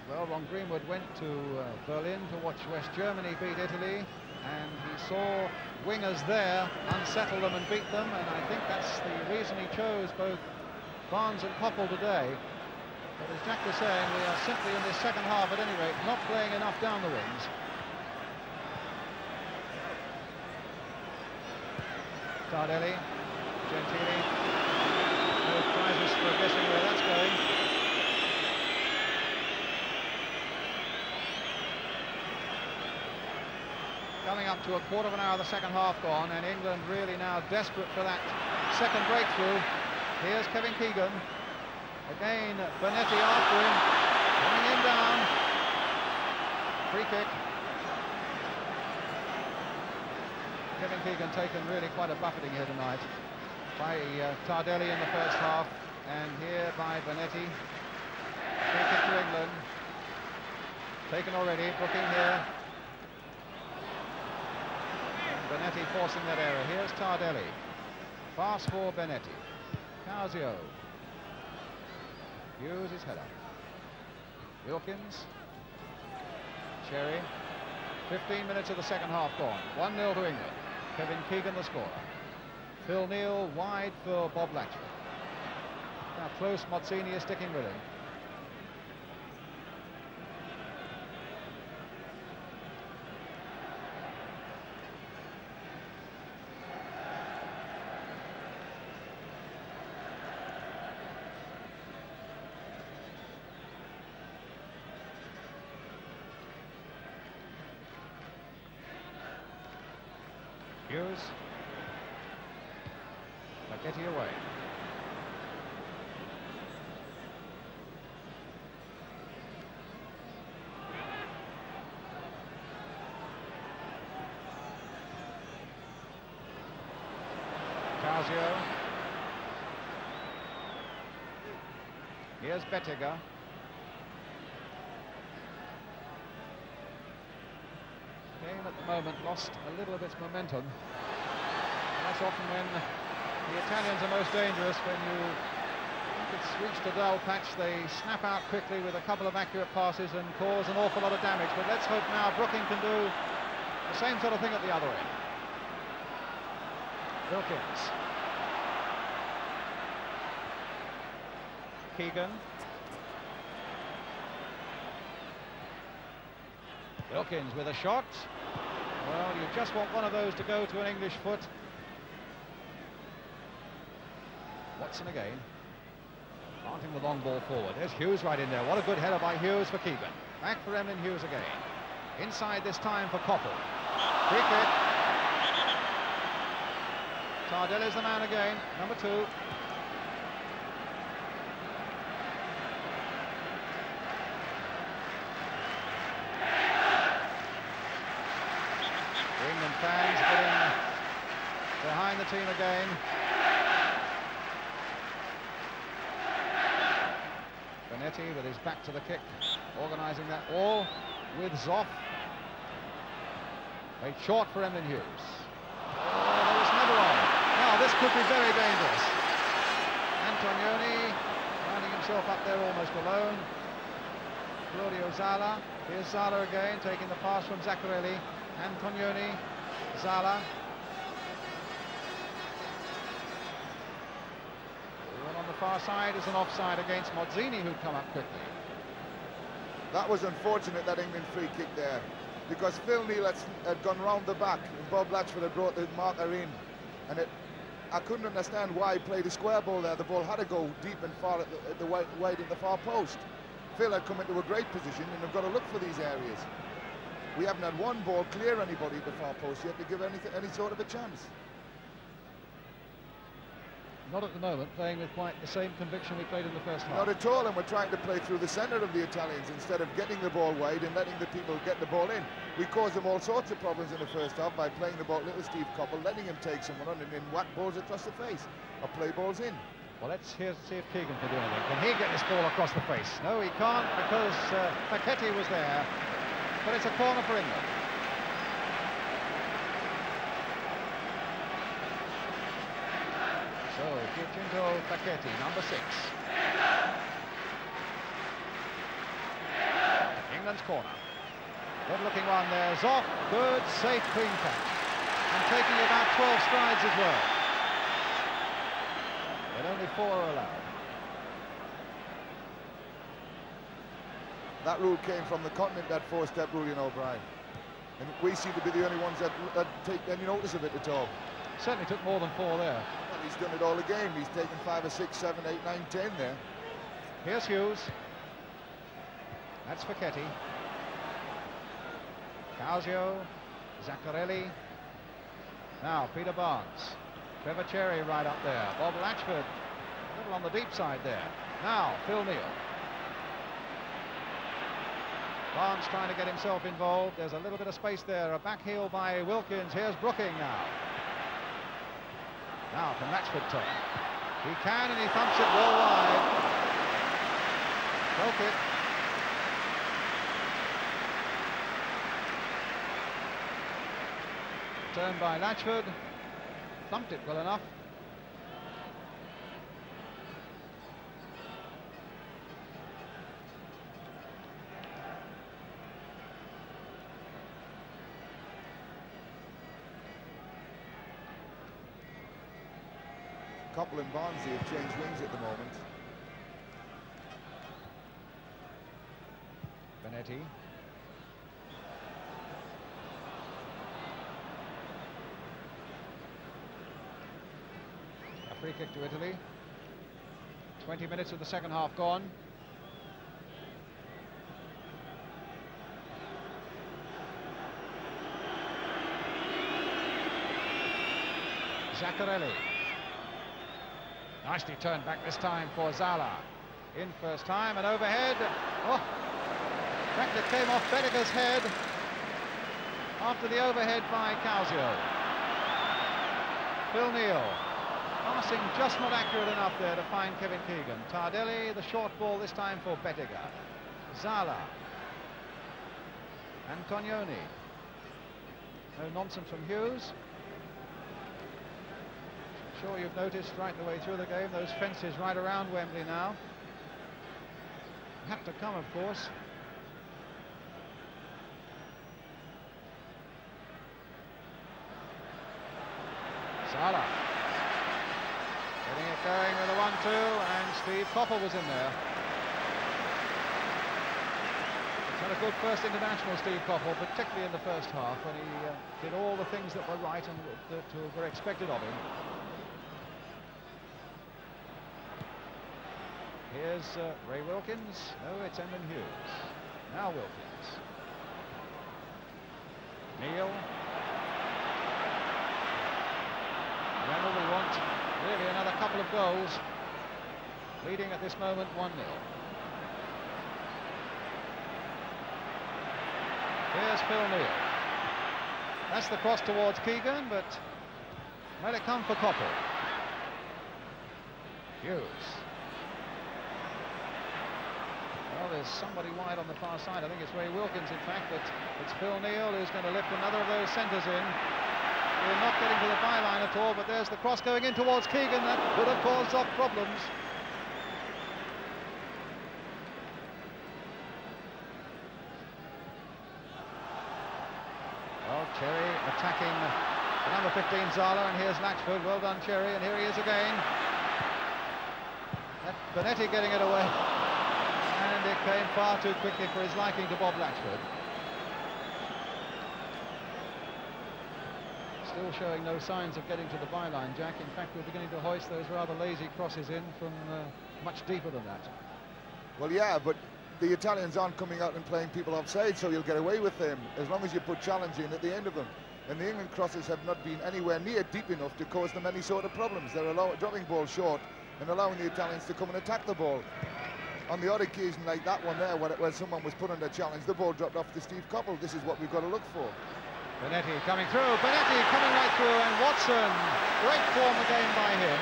Well, Ron Greenwood went to Berlin to watch West Germany beat Italy, and he saw wingers there unsettle them and beat them, and I think that's the reason he chose both Barnes and Koppel today. But as Jack was saying, we are simply in this second half, at any rate, not playing enough down the wings. Tardelli, Gentili, no prizes for guessing where that's going. Coming up to a quarter of an hour of the second half gone, and England really now desperate for that second breakthrough. Here's Kevin Keegan. Again, Bonetti after him, bringing him down. Free kick. Kevin Keegan taken really quite a buffeting here tonight by Tardelli in the first half, and here by Bonetti. Free kick to England. Taken already, Brooking here. Bonetti forcing that error. Here's Tardelli. Pass for Bonetti. Causio. Hughes his header. Wilkins. Cherry. 15 minutes of the second half gone. 1-0 to England. Kevin Keegan the scorer. Phil Neal wide for Bob Latchford. Now close, Mozzini is sticking with him. Hughes. Facchetti away. Causio. Here's Bettega. Game at the moment lost a little of its momentum. And that's often when the Italians are most dangerous, when you think it's reached a dull patch, they snap out quickly with a couple of accurate passes and cause an awful lot of damage. But let's hope now Brooking can do the same sort of thing at the other end. Wilkins. Keegan. Wilkins with a shot. Well, you just want one of those to go to an English foot. Watson again. Planting the long ball forward. There's Hughes right in there. What a good header by Hughes for Keegan. Back for Emlyn Hughes again. Inside this time for Koppel. Free kick. Tardelli's the man again. Number 2. England fans getting behind the team again. Bonetti with his back to the kick, organising that all with Zoff. Played short for Emlyn Hughes. Oh, there was never on. Now this could be very dangerous. Antonioni finding himself up there almost alone. Claudio Zala. Here's Zala again, taking the pass from Zaccarelli. Antonioni, Zala. The one on the far side is an offside against Mozzini, who'd come up quickly. That was unfortunate, that England free kick there, because Phil Neal had gone round the back and Bob Latchford had brought the marker in, and I couldn't understand why he played a square ball there. The ball had to go deep and far at the wide at the far post. Phil had come into a great position, and they've got to look for these areas. We haven't had one ball clear anybody at the far post yet to give any sort of a chance. not at the moment playing with quite the same conviction we played in the first half. Not at all, and we're trying to play through the centre of the Italians instead of getting the ball wide and letting the people get the ball in. We caused them all sorts of problems in the first half by playing the ball, little Steve Coppell, letting him take someone on and then whack balls across the face or play balls in. Well, let's see if Keegan can do anything. Can he get this ball across the face? No, he can't, because Facchetti was there, but it's a corner for England. So, Giacinto Facchetti, number 6. England's corner. Good looking one there. Zoff, good, safe, clean catch. And taking about 12 strides as well. But only 4 are allowed. That rule came from the continent, that 4-step rule, you know, Brian. And we seem to be the only ones that take any notice of it at all. Certainly took more than 4 there. Well, he's done it all the game. He's taken 5 or 6, 7, 8, 9, 10 there. Here's Hughes. That's Facchetti. Causio, Zaccarelli. Now Peter Barnes. Trevor Cherry right up there. Bob Latchford a little on the deep side there. Now Phil Neal. Barnes trying to get himself involved. There's a little bit of space there. A back heel by Wilkins. Here's Brooking now. Now can Latchford turn. He can, and he thumps it well wide. Broke it. Turn by Latchford. Thumped it well enough. Coppell and Barnsley have changed wings at the moment. Benetti. A free kick to Italy. 20 minutes of the second half gone. Zaccarelli. Nicely turned back this time for Zala. In first time and overhead. Oh, in fact, it came off Bediger's head after the overhead by Causio. Phil Neal passing just not accurate enough there to find Kevin Keegan. Tardelli, the short ball this time for Bediger. Zala. Antonioni. No nonsense from Hughes. Sure you've noticed right the way through the game those fences right around Wembley now. Have to come, of course. Zala getting it going with a 1-2, and Steve Coppell was in there. He's had a good first international, Steve Coppell, particularly in the first half when he did all the things that were right and that were expected of him. Here's Ray Wilkins. No, it's Emlyn Hughes. Now Wilkins. Neal. Remember, we want really another couple of goals. Leading at this moment 1-0. Here's Phil Neal. That's the cross towards Keegan, but let it come for Coppell. Hughes. Well, there's somebody wide on the far side. I think it's Ray Wilkins, in fact, but it's Phil Neal who's going to lift another of those centres in. We're not getting to the byline at all, but there's the cross going in towards Keegan. That could have caused off problems. Well, Cherry attacking the number 15 Zala, and here's Latchford. Well done, Cherry, and here he is again. Benetti getting it away. And it came far too quickly for his liking to Bob Latchford. Still showing no signs of getting to the byline, Jack. In fact, we're beginning to hoist those rather lazy crosses in from much deeper than that. Well, yeah, but the Italians aren't coming out and playing people offside, so you'll get away with them as long as you put challenge in at the end of them. And the England crosses have not been anywhere near deep enough to cause them any sort of problems. They're dropping balls short and allowing the Italians to come and attack the ball. On the odd occasion like that one there, where someone was put under challenge, the ball dropped off to Steve Coppell. This is what we've got to look for. Bonetti coming through, Bonetti coming right through, and Watson, great form again by him.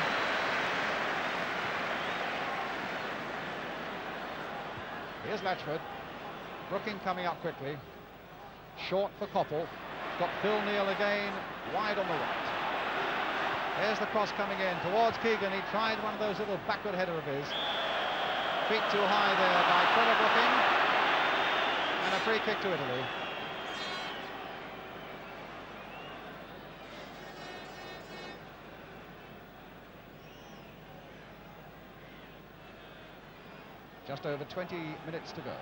Here's Latchford, Brooking coming up quickly, short for Coppell, got Phil Neal again, wide on the right. There's the cross coming in towards Keegan. He tried one of those little backward header of his. Feet too high there by Trevor Brooking, and a free kick to Italy. Just over 20 minutes to go.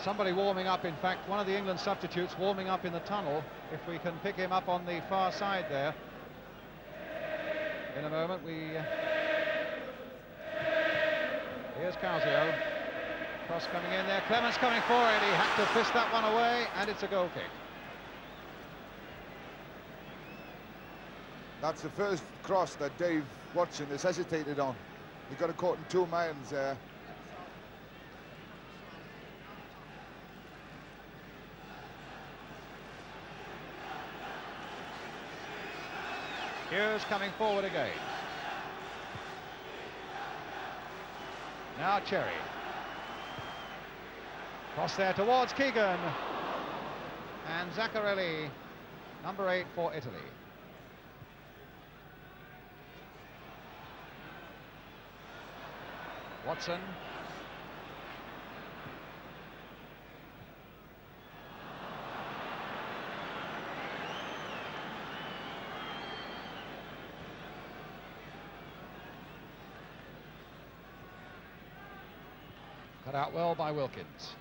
Somebody warming up, in fact, one of the England substitutes warming up in the tunnel, if we can pick him up on the far side there. In a moment, here's Causio. Cross coming in there, Clements coming forward, he had to fist that one away, and it's a goal kick. That's the first cross that Dave Watson has hesitated on. He got it caught in two minds there. Hughes coming forward again. Now Cherry. Cross there towards Keegan. And Zaccarelli, number 8 for Italy. Watson. Cut out well by Wilkins.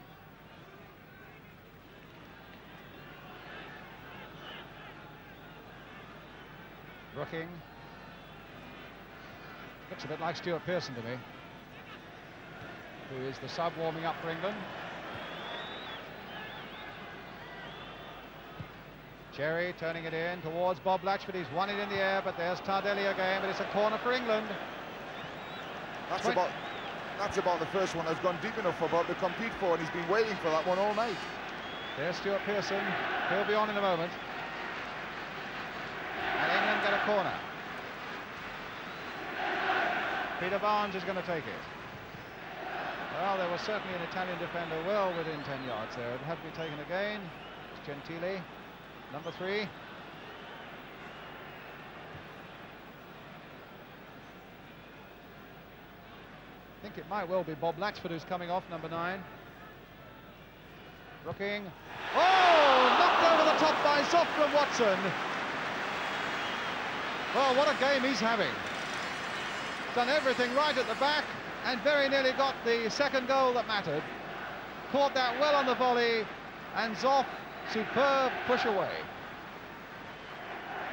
Brooking. Looks a bit like Stuart Pearson to me, who is the sub warming up for England. Cherry turning it in towards Bob Latchford. He's won it in the air, but there's Tardelli again, but it's a corner for England. That's about the first one that's gone deep enough for Bob to compete for, and he's been waiting for that one all night. There's Stuart Pearson. He'll be on in a moment. And England get a corner. Peter Barnes is going to take it. Well, there was certainly an Italian defender well within 10 yards there. It had to be taken again. It's Gentili, number 3. I think it might well be Bob Latchford who's coming off, number 9. Brooking. Oh, knocked over the top by Zofran Watson. Well, what a game he's having. Done everything right at the back and very nearly got the second goal that mattered. Caught that well on the volley, and Zoff, superb push away.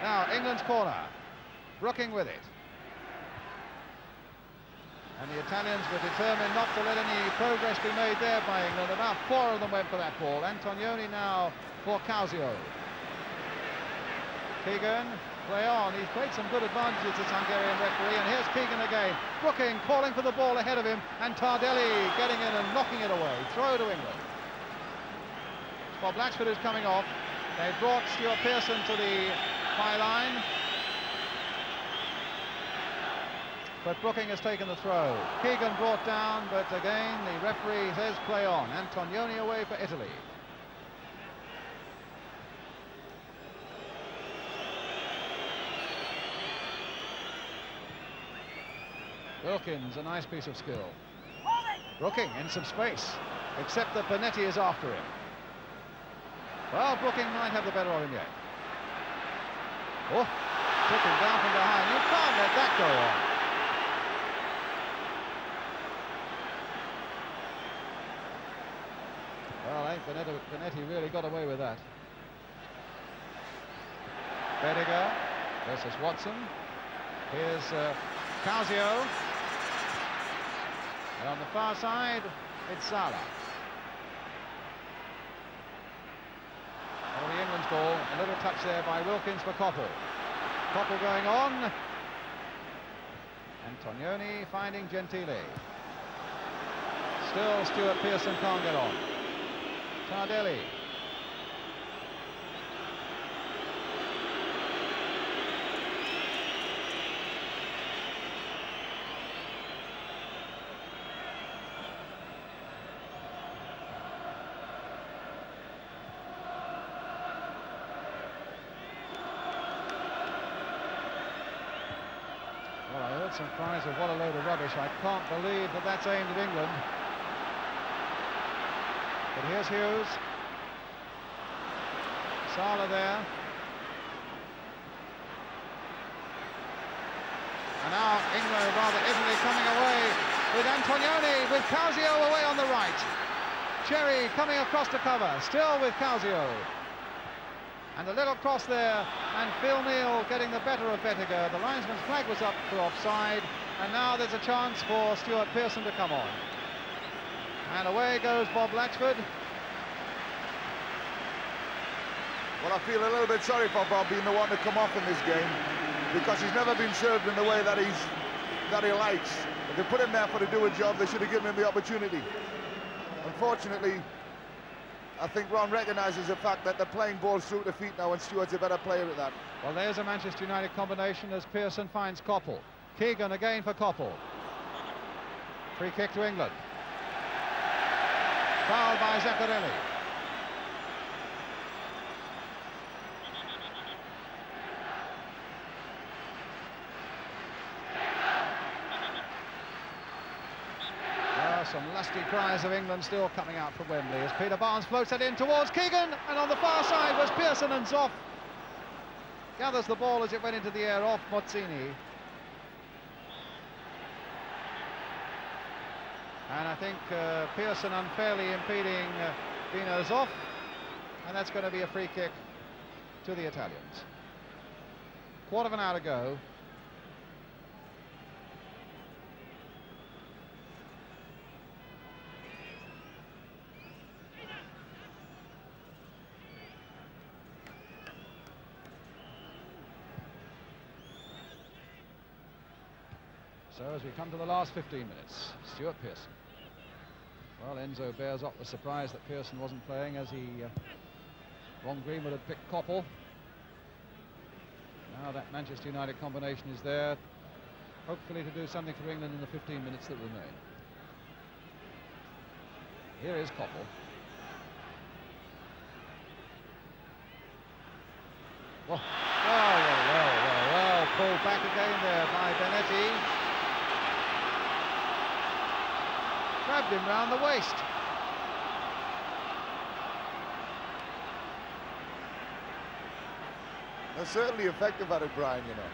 Now, England's corner. Brooking with it. And the Italians were determined not to let any progress be made there by England. About 4 of them went for that ball. Antonioni now for Causio. Keegan, play on. He's played some good advantages, this Hungarian referee. And here's Keegan again. Brooking calling for the ball ahead of him. And Tardelli getting in and knocking it away. Throw to England. It's Bob Latchford who's coming off. They've brought Stuart Pearson to the byline. But Brooking has taken the throw. Keegan brought down, but again the referee says play on. Antonioni away for Italy. Wilkins, a nice piece of skill. Brooking in some space, except that Bonetti is after him. Well, Brooking might have the better of him yet. Oh, took him down from behind. You can't let that go on. Well, I think Bonetti really got away with that. Bediger versus Watson. Here's Causio. And on the far side, it's Salah. Oh, the England's ball. A little touch there by Wilkins for Coppell. Coppell going on. Antonioni finding Gentile. Still Stuart Pearson can't get on. Tardelli. Well, I heard some cries of what a load of rubbish. I can't believe that that's aimed at England. But here's Hughes. Salah there. And now England, or rather Italy, coming away with Antonioni, with Causio away on the right. Cherry coming across to cover, still with Causio. And a little cross there, and Phil Neal getting the better of Bediger. The linesman's flag was up for offside, and now there's a chance for Stuart Pearson to come on. And away goes Bob Latchford. Well, I feel a little bit sorry for Bob being the one to come off in this game, because he's never been served in the way that he likes. If they put him there for to do a job, they should have given him the opportunity. Unfortunately, I think Ron recognises the fact that they're playing balls through the feet now, and Stuart's a better player at that. Well, there's a Manchester United combination as Pearson finds Coppell. Keegan again for Coppell. Free kick to England. Foul by Zaccarelli. Some lusty cries of England still coming out from Wembley as Peter Barnes floats it in towards Keegan, and on the far side was Pearson, and Zoff gathers the ball as it went into the air off Mozzini. And I think Pearson unfairly impeding Dino Zoff, and that's going to be a free kick to the Italians. Quarter of an hour to go. So as we come to the last 15 minutes, Stuart Pearson. Well, Enzo bears up the surprise that Pearson wasn't playing, as Ron Greenwood had picked Coppell. Now that Manchester United combination is there, hopefully to do something for England in the 15 minutes that remain. Here is Coppell. Well, pulled back again there by Benetti. Grabbed him round the waist. They're certainly effective at it, Brian, you know.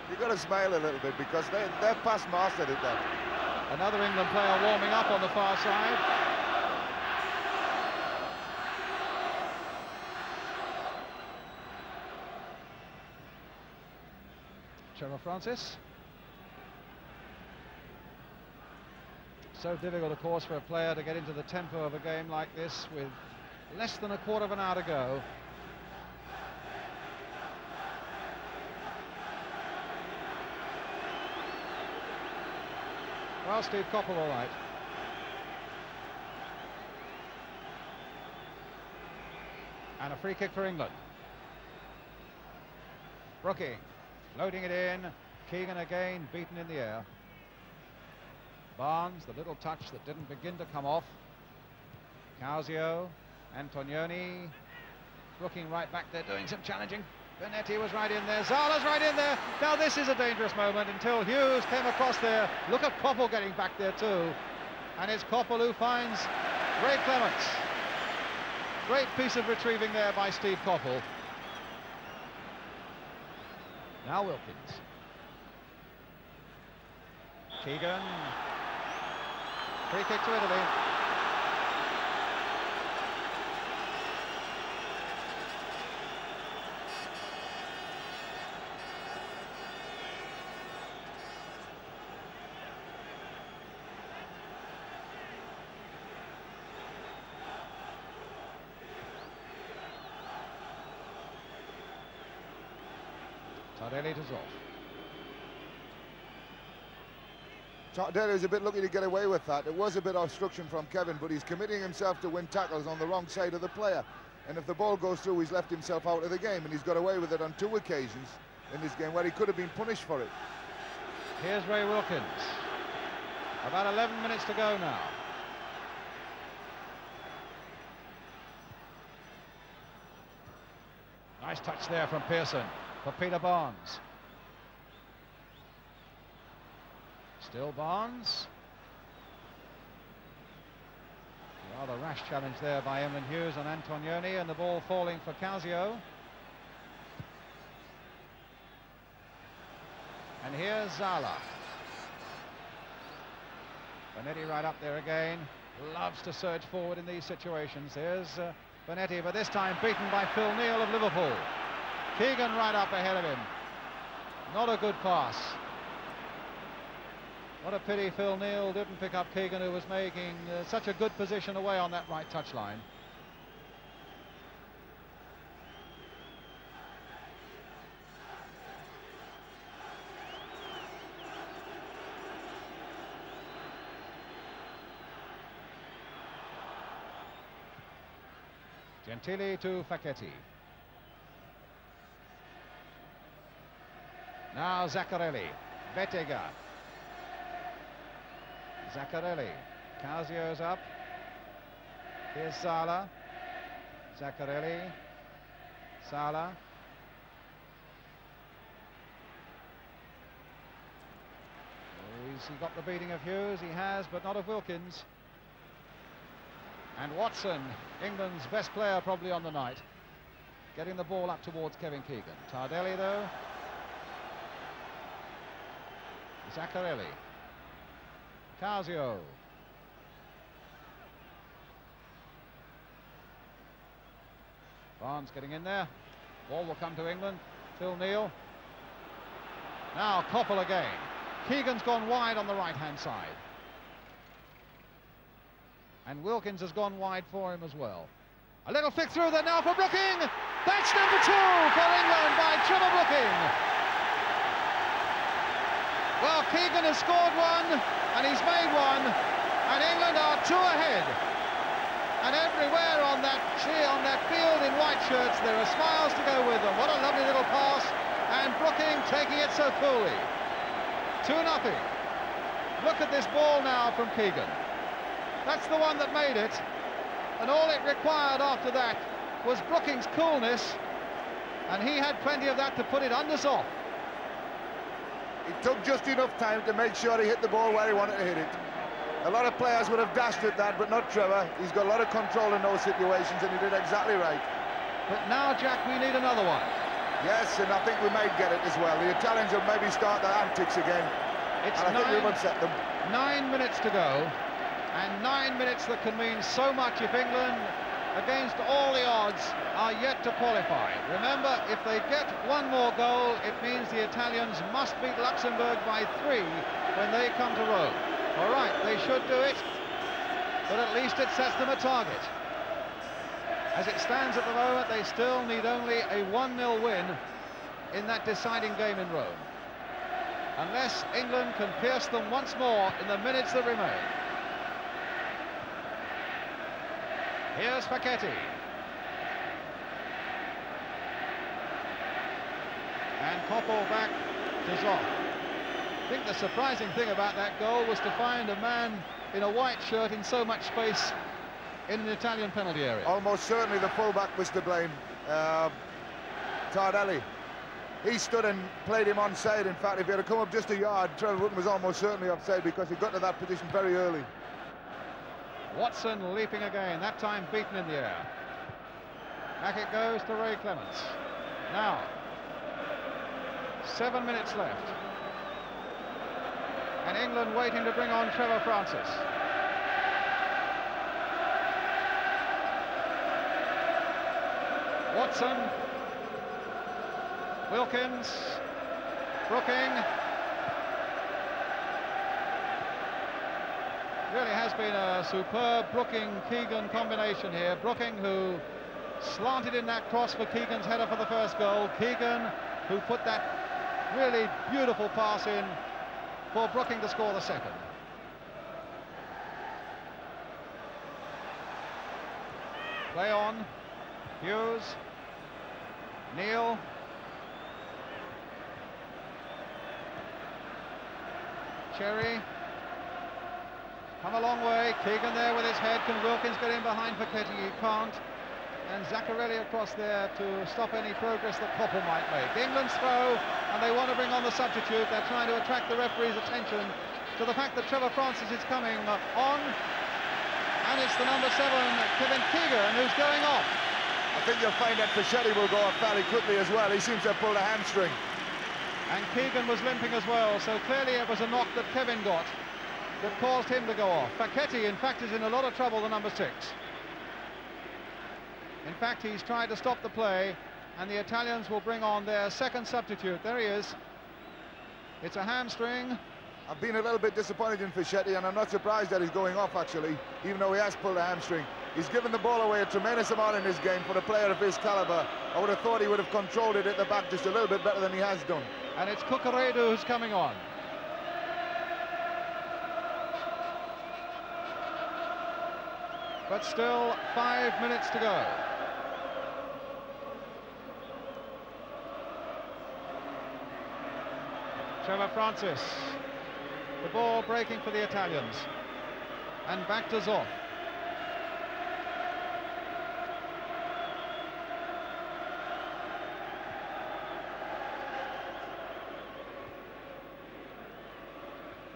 You've got to smile a little bit, because they're past mastered at that. Another England player warming up on the far side. Trevor Francis. So difficult, of course, for a player to get into the tempo of a game like this with less than a quarter of an hour to go. Well, Steve Coppell all right. And a free kick for England. Brookie loading it in. Keegan again beaten in the air. Barnes, the little touch that didn't begin to come off. Causio, Antonioni, looking right back there, doing some challenging. Benetti was right in there, Zala's right in there. Now this is a dangerous moment until Hughes came across there. Look at Coppell getting back there too. And it's Coppell who finds Ray Clements. Great piece of retrieving there by Steve Coppell. Now Wilkins. Keegan. Free kick to Italy. Tardelli to Zoff. Tardelli was a bit lucky to get away with that. It was a bit of obstruction from Kevin, but he's committing himself to win tackles on the wrong side of the player. And if the ball goes through, he's left himself out of the game, and he's got away with it on 2 occasions in this game where he could have been punished for it. Here's Ray Wilkins. About 11 minutes to go now. Nice touch there from Pearson for Peter Barnes. Still Barnes. Rather rash challenge there by Emlyn Hughes on Antonioni, and the ball falling for Casio. And here's Zala. Bonetti right up there again. Loves to surge forward in these situations. Here's Bonetti, but this time beaten by Phil Neal of Liverpool. Keegan right up ahead of him. Not a good pass. What a pity Phil Neal didn't pick up Keegan, who was making such a good position away on that right touchline. Gentili to Facchetti. Now Zaccarelli. Bettega. Zaccarelli. Casio's up. Here's Sala. Zaccarelli. Sala. He got the beating of Hughes. He has, but not of Wilkins. And Watson, England's best player probably on the night, getting the ball up towards Kevin Keegan. Tardelli, though. Zaccarelli. Casio. Barnes getting in there. Ball will come to England. Phil Neal. Now Coppell again. Keegan's gone wide on the right-hand side. And Wilkins has gone wide for him as well. A little flick through there now for Brooking. That's number 2 for England by Trevor Brooking. Well, Keegan has scored one, and he's made one, and England are 2 ahead. And everywhere on that field in white shirts, there are smiles to go with them. What a lovely little pass, and Brooking taking it so coolly. 2-0. Look at this ball now from Keegan. That's the one that made it, and all it required after that was Brooking's coolness, and he had plenty of that to put it under Zoff. He took just enough time to make sure he hit the ball where he wanted to hit it. A lot of players would have dashed at that, but not Trevor. He's got a lot of control in those situations, and he did exactly right. But now, Jack, we need another one. Yes, and I think we might get it as well. The Italians will maybe start their antics again. It's and I think we've upset them. 9 minutes to go. And 9 minutes that can mean so much if England, against all the odds, are yet to qualify. Remember, if they get one more goal, it means the Italians must beat Luxembourg by 3 when they come to Rome. All right, they should do it, but at least it sets them a target. As it stands at the moment, they still need only a 1-0 win in that deciding game in Rome, unless England can pierce them once more in the minutes that remain. Here's Facchetti. And Coppell back to Zoff. I think the surprising thing about that goal was to find a man in a white shirt in so much space in an Italian penalty area. Almost certainly the fullback was to blame, Tardelli. He stood and played him onside. In fact, if he had come up just a yard, Trevor Brooking was almost certainly offside because he got to that position very early. Watson leaping again, that time beaten in the air. Back it goes to Ray Clements. Now, 7 minutes left. And England waiting to bring on Trevor Francis. Watson, Wilkins, Brooking. Really has been a superb Brooking-Keegan combination here. Brooking, who slanted in that cross for Keegan's header for the first goal. Keegan, who put that really beautiful pass in for Brooking to score the second. Play on. Hughes. Neil. Cherry. Come a long way. Keegan there with his head. Can Wilkins get in behind Fekete? He can't. And Zaccarelli across there to stop any progress that Koppel might make. England's throw, and they want to bring on the substitute. They're trying to attract the referee's attention to the fact that Trevor Francis is coming on. And it's the number 7, Kevin Keegan, who's going off. I think you'll find that Fekete will go off fairly quickly as well. He seems to have pulled a hamstring. And Keegan was limping as well, so clearly it was a knock that Kevin got that caused him to go off. Fekete, in fact, is in a lot of trouble, the number 6. In fact, he's tried to stop the play, and the Italians will bring on their second substitute. There he is. It's a hamstring. I've been a little bit disappointed in Fekete, and I'm not surprised that he's going off, actually, even though he has pulled a hamstring. He's given the ball away a tremendous amount in this game for a player of his caliber. I would have thought he would have controlled it at the back just a little bit better than he has done. And it's Cucurella who's coming on. But still 5 minutes to go. Trevor Francis. The ball breaking for the Italians. And back to Zoff.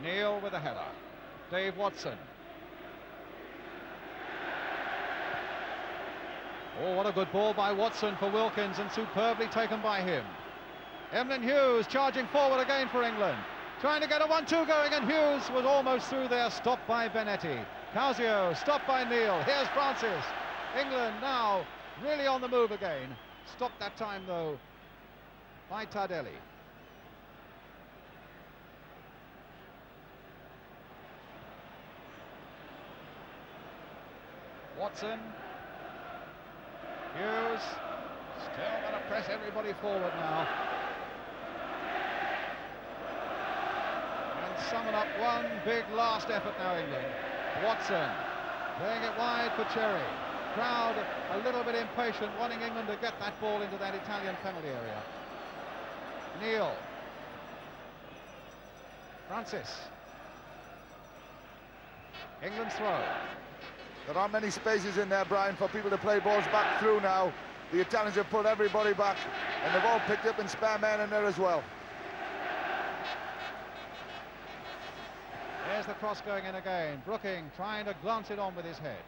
Neil with a header. Dave Watson. Oh, what a good ball by Watson for Wilkins, and superbly taken by him. Emlyn Hughes charging forward again for England. Trying to get a 1-2 going, and Hughes was almost through there, stopped by Benetti. Causio stopped by Neil. Here's Francis. England now really on the move again. Stopped that time, though, by Tardelli. Watson. Hughes. Still going to press everybody forward now. And summon up one big last effort now, England. Watson playing it wide for Cherry. Crowd a little bit impatient, wanting England to get that ball into that Italian penalty area. Neil. Francis. England's throw. There aren't many spaces in there, Brian, for people to play balls back through now. The Italians have pulled everybody back, and they've all picked up in spare men in there as well. There's the cross going in again. Brooking trying to glance it on with his head.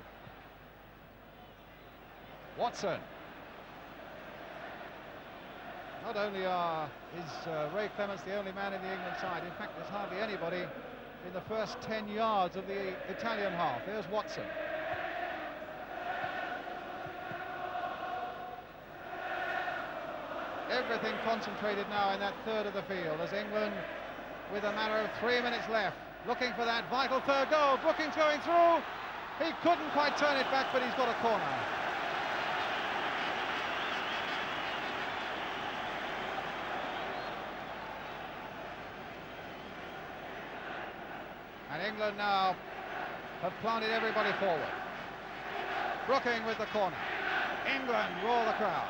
Watson. Not only is Ray Clements the only man in the England side, in fact there's hardly anybody in the first 10 yards of the Italian half. There's Watson. Everything concentrated now in that third of the field as England, with a matter of 3 minutes left, looking for that vital third goal. Brooking's going through. He couldn't quite turn it back, but he's got a corner. And England now have planted everybody forward. Brooking with the corner. England roar the crowd.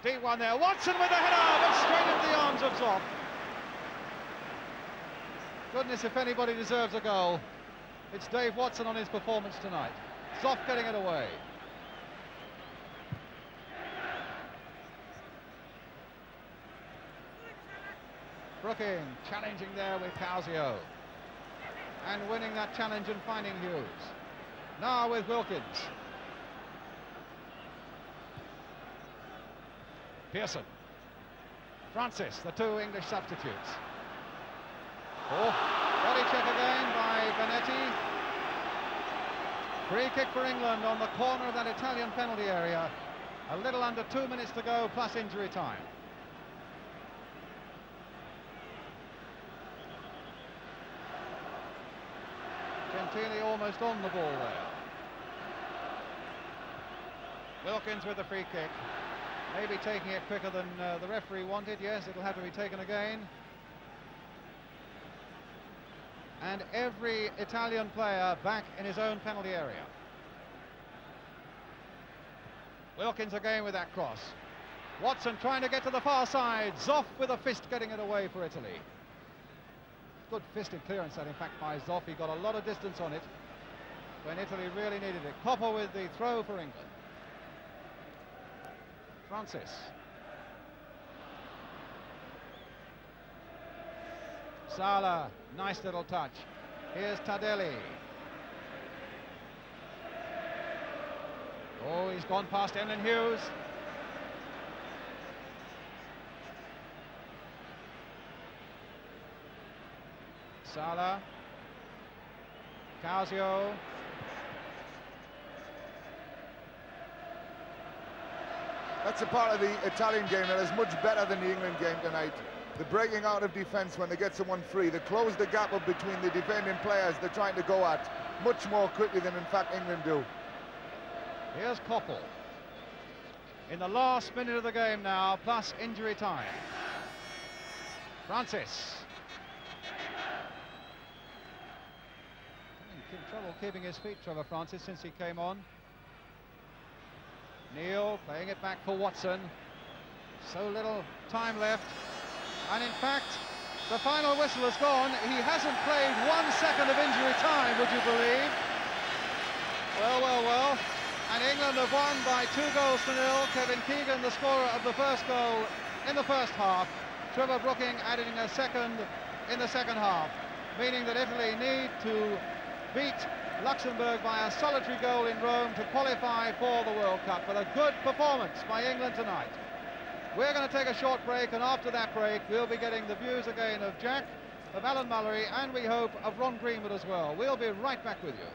Deep one there. Watson with the header, but straight into the arms of Zoff. Goodness, if anybody deserves a goal, it's Dave Watson on his performance tonight. Zoff getting it away. Brooking challenging there with Causio. And winning that challenge and finding Hughes. Now with Wilkins. Pearson. Francis, the two English substitutes. Oh, body check again by Benetti. Free kick for England on the corner of that Italian penalty area. A little under 2 minutes to go, plus injury time. Gentili almost on the ball there. Wilkins with the free kick. Maybe taking it quicker than the referee wanted. Yes, it'll have to be taken again. And every Italian player back in his own penalty area. Wilkins again with that cross. Watson trying to get to the far side. Zoff with a fist getting it away for Italy. Good fisted clearance that, in fact, by Zoff. He got a lot of distance on it when Italy really needed it. Koppel with the throw for England. Francis. Sala, nice little touch. Here's Tardelli. Oh, he's gone past Emlyn Hughes. Sala. Causio. That's a part of the Italian game that is much better than the England game tonight. The breaking out of defence when they get someone free. They close the gap up between the defending players they're trying to go at much more quickly than, in fact, England do. Here's Koppel. In the last minute of the game now, plus injury time. Francis. Having trouble keeping his feet, Trevor Francis, since he came on. Neil playing it back for Watson. So little time left. And in fact, the final whistle has gone. He hasn't played 1 second of injury time, would you believe? Well, well, well. And England have won by 2 goals to 0. Kevin Keegan, the scorer of the first goal in the first half. Trevor Brooking adding a second in the second half, meaning that Italy need to beat Luxembourg by a solitary goal in Rome to qualify for the World Cup. But a good performance by England tonight. We're going to take a short break, and after that break we'll be getting the views again of Jack, of Alan Mullery, and we hope of Ron Greenwood as well. We'll be right back with you.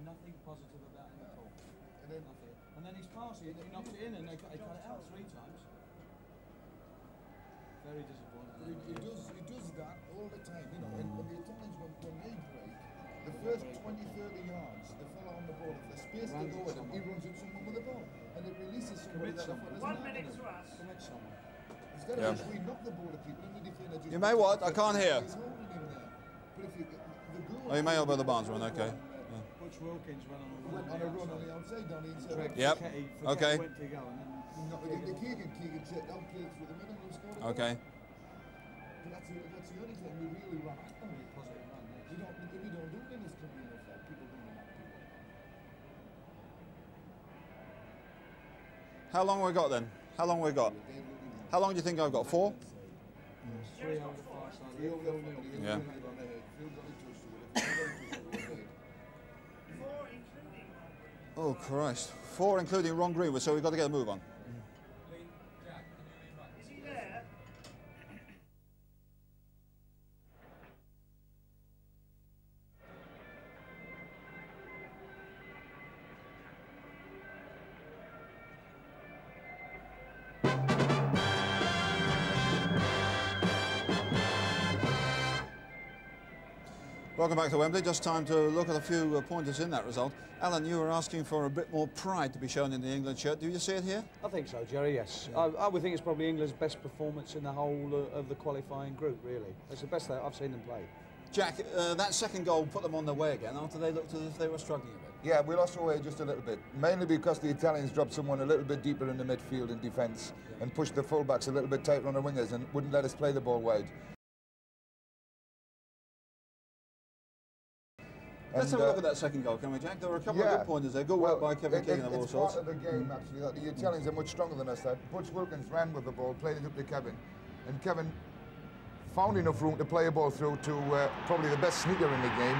Nothing positive about him at all. And then his pass, he knocks it in and they cut it out 3 times. Very disappointing. He does that all the time, you know, and when the Italians, when they break, the first 20-30 yards, the fella on the ball, if there's space to go with him, he runs at someone with the ball. And it releases somebody that the fella's not. 1 minute to us. Commit someone. Instead of just we knock the ball at people and the defender just... You may what? I can't hear. He's holding him there. But if you, the goal... Oh, you may over the Barnes run, okay. Butch Wilkins went on a run on the outside, down the inside. Yep. Okay. Went to go and then No, the Keegan said, I'll play through the middle and score. Okay. But that's the only thing we really run at them. positive run. We don't do it in this country enough that people don't run at people. How long have we got then? How long have we got? How long do you think I've got? 4? 3 over the far side. He over there, he Yeah. on the head. Phil's only touched it. If he's only touched it, Oh, Christ. 4 including Ron Greenwood, so we've got to get a move on. Welcome back to Wembley. Just time to look at a few pointers in that result. Alan, you were asking for a bit more pride to be shown in the England shirt. Do you see it here? I think so, Jerry, yes. Yeah. I would think it's probably England's best performance in the whole of the qualifying group, really. It's the best that I've seen them play. Jack, that second goal put them on their way again after they looked as if they were struggling a bit. Yeah, we lost our way just a little bit, mainly because the Italians dropped someone a little bit deeper in the midfield in defence and pushed the fullbacks a little bit tighter on the wingers and wouldn't let us play the ball wide. Let's have a look at that second goal, can we, Jack? There were a couple of good pointers there. Good work by Kevin Keegan of all sorts. It's part of the game, actually, that the Italians are much stronger than us. That Butch Wilkins ran with the ball, played it up to Kevin, and Kevin found enough room to play a ball through to probably the best sneaker in the game,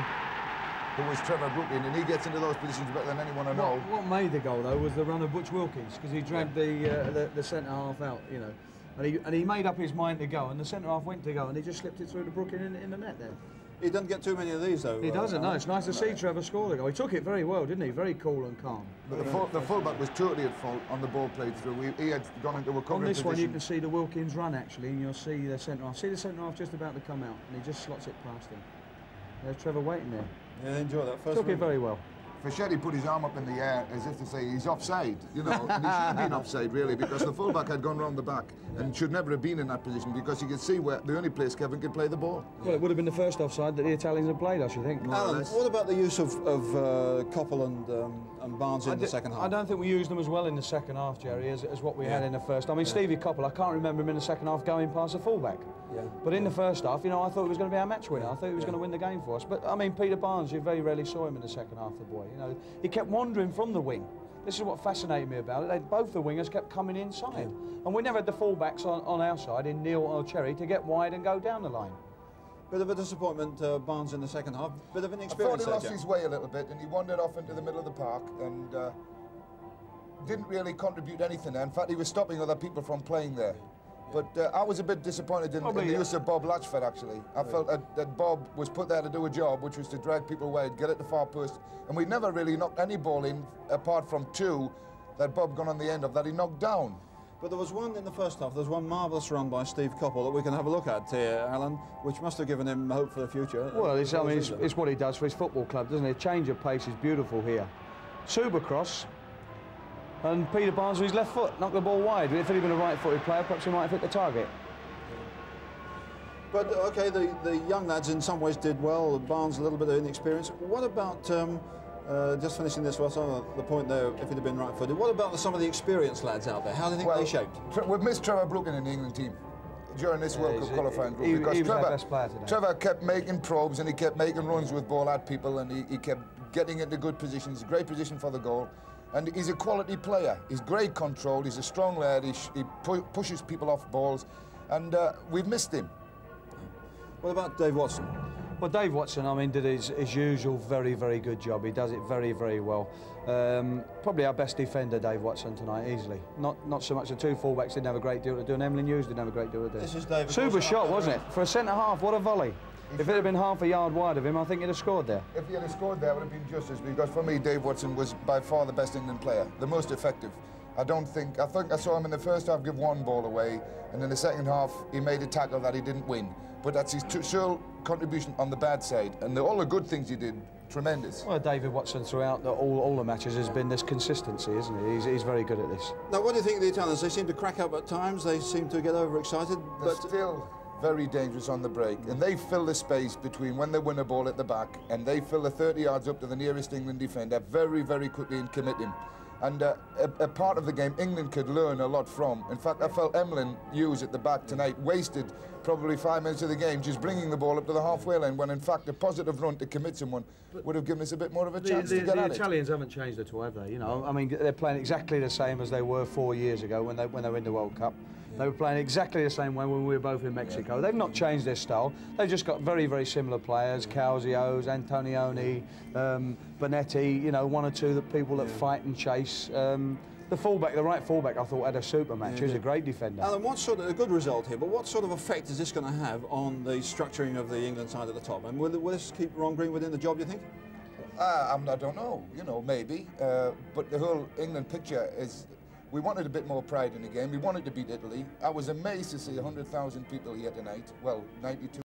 who was Trevor Brooklyn, and he gets into those positions better than anyone I know. What made the goal, though, was the run of Butch Wilkins, because he dragged the centre-half out, you know. And he made up his mind to go, and the centre-half went to go, and he just slipped it through to Brooklyn in the net there. He doesn't get too many of these, though. He doesn't, no. It's nice to see Trevor score the goal. He took it very well, didn't he? Very cool and calm. But the fullback was totally at fault on the ball played through. He had gone into a covering On this position. one, you can see the Wilkins run, actually, and you'll see the centre-half. See the centre-half just about to come out, and he just slots it past him. There's Trevor waiting there. Yeah, enjoy that first Took it very well. Fischetti put his arm up in the air as if to say he's offside, you know, and he should have been offside really, because the fullback had gone round the back and should never have been in that position, because you could see where the only place Kevin could play the ball. Well, it would have been the first offside that the Italians had played, I should think. Alan, what about the use of Koppel and Barnes in the second half? I don't think we used them as well in the second half, Jerry, as what we had in the first. I mean, Stevie Koppel, I can't remember him in the second half going past the fullback. Yeah. But in the first half, you know, I thought he was going to be our match winner. I thought he was going to win the game for us. But, I mean, Peter Barnes, you very rarely saw him in the second half, the boy. You know, he kept wandering from the wing. This is what fascinated me about it. Both the wingers kept coming inside. And we never had the fullbacks on our side, in Neil or Cherry, to get wide and go down the line. Bit of a disappointment, Barnes in the second half. Bit of an I thought experience he lost there, his way a little bit, and he wandered off into the middle of the park and didn't really contribute anything there. In fact, he was stopping other people from playing there. But I was a bit disappointed in the use of Bob Latchford, actually. I felt that Bob was put there to do a job, which was to drag people wide, get at the far post, and we never really knocked any ball in, apart from 2 that Bob got on the end of, that he knocked down. But there was one in the first half, there was one marvellous run by Steve Koppel that we can have a look at here, Alan, which must have given him hope for the future. Well, it's what he does for his football club, doesn't it? Change of pace is beautiful here. Supercross, and Peter Barnes with his left foot knocked the ball wide. If he'd been a right-footed player, perhaps he might have hit the target. But, OK, the young lads in some ways did well, Barnes a little bit of inexperience. What about, just finishing this, what's on the point there, if he'd have been right-footed, what about some of the experienced lads out there? How do you think they shaped? We've missed Trevor Brooklyn in the England team during this World Cup qualifying group, because he was our best player today. Trevor kept making probes and he kept making runs with ball at people, and he kept getting into good positions, great position for the goal. And he's a quality player. He's great control, he's a strong lad, he pushes people off balls, and we've missed him. What about Dave Watson? Well, Dave Watson, I mean, did his usual very, very good job. He does it very, very well. Probably our best defender, Dave Watson, tonight, easily. Not so much the 2 fullbacks didn't have a great deal to do, and Emlyn Hughes didn't have a great deal to do. This is Dave. Super shot, wasn't it? For a centre-half, what a volley. If it had been half a yard wide of him, I think he'd have scored there. If he had scored there, it would have been justice, because for me, Dave Watson was by far the best England player, the most effective. I think I saw him in the first half give 1 ball away, and in the second half, he made a tackle that he didn't win. But that's his sole contribution on the bad side, and all the good things he did, tremendous. Well, David Watson throughout all the matches has been this consistency, isn't he? He's very good at this. Now, what do you think of the Italians? They seem to crack up at times, they seem to get overexcited, but still very dangerous on the break, and they fill the space between when they win a ball at the back and they fill the 30 yards up to the nearest England defender very, very quickly and commit him. And a part of the game England could learn a lot from. In fact, I felt Emlyn Hughes at the back tonight wasted probably 5 minutes of the game just bringing the ball up to the halfway line, when in fact a positive run to commit someone would have given us a bit more of a chance to get at it. The Italians haven't changed at all, have they? You know, I mean, they're playing exactly the same as they were 4 years ago when they were in the World Cup. They were playing exactly the same way when we were both in Mexico. They've not changed their style. They've just got very, very similar players: Calzios, Antonioni, Bonetti. You know, one or two people that fight and chase. The fullback, the right fullback, I thought had a super match. He was a great defender. Alan, what sort of a good result here? But what sort of effect is this going to have on the structuring of the England side at the top? And will this keep Ron Green within the job, you think? I don't know. You know, maybe. But the whole England picture is. We wanted a bit more pride in the game. We wanted to beat Italy. I was amazed to see 100,000 people here tonight. Well, 92.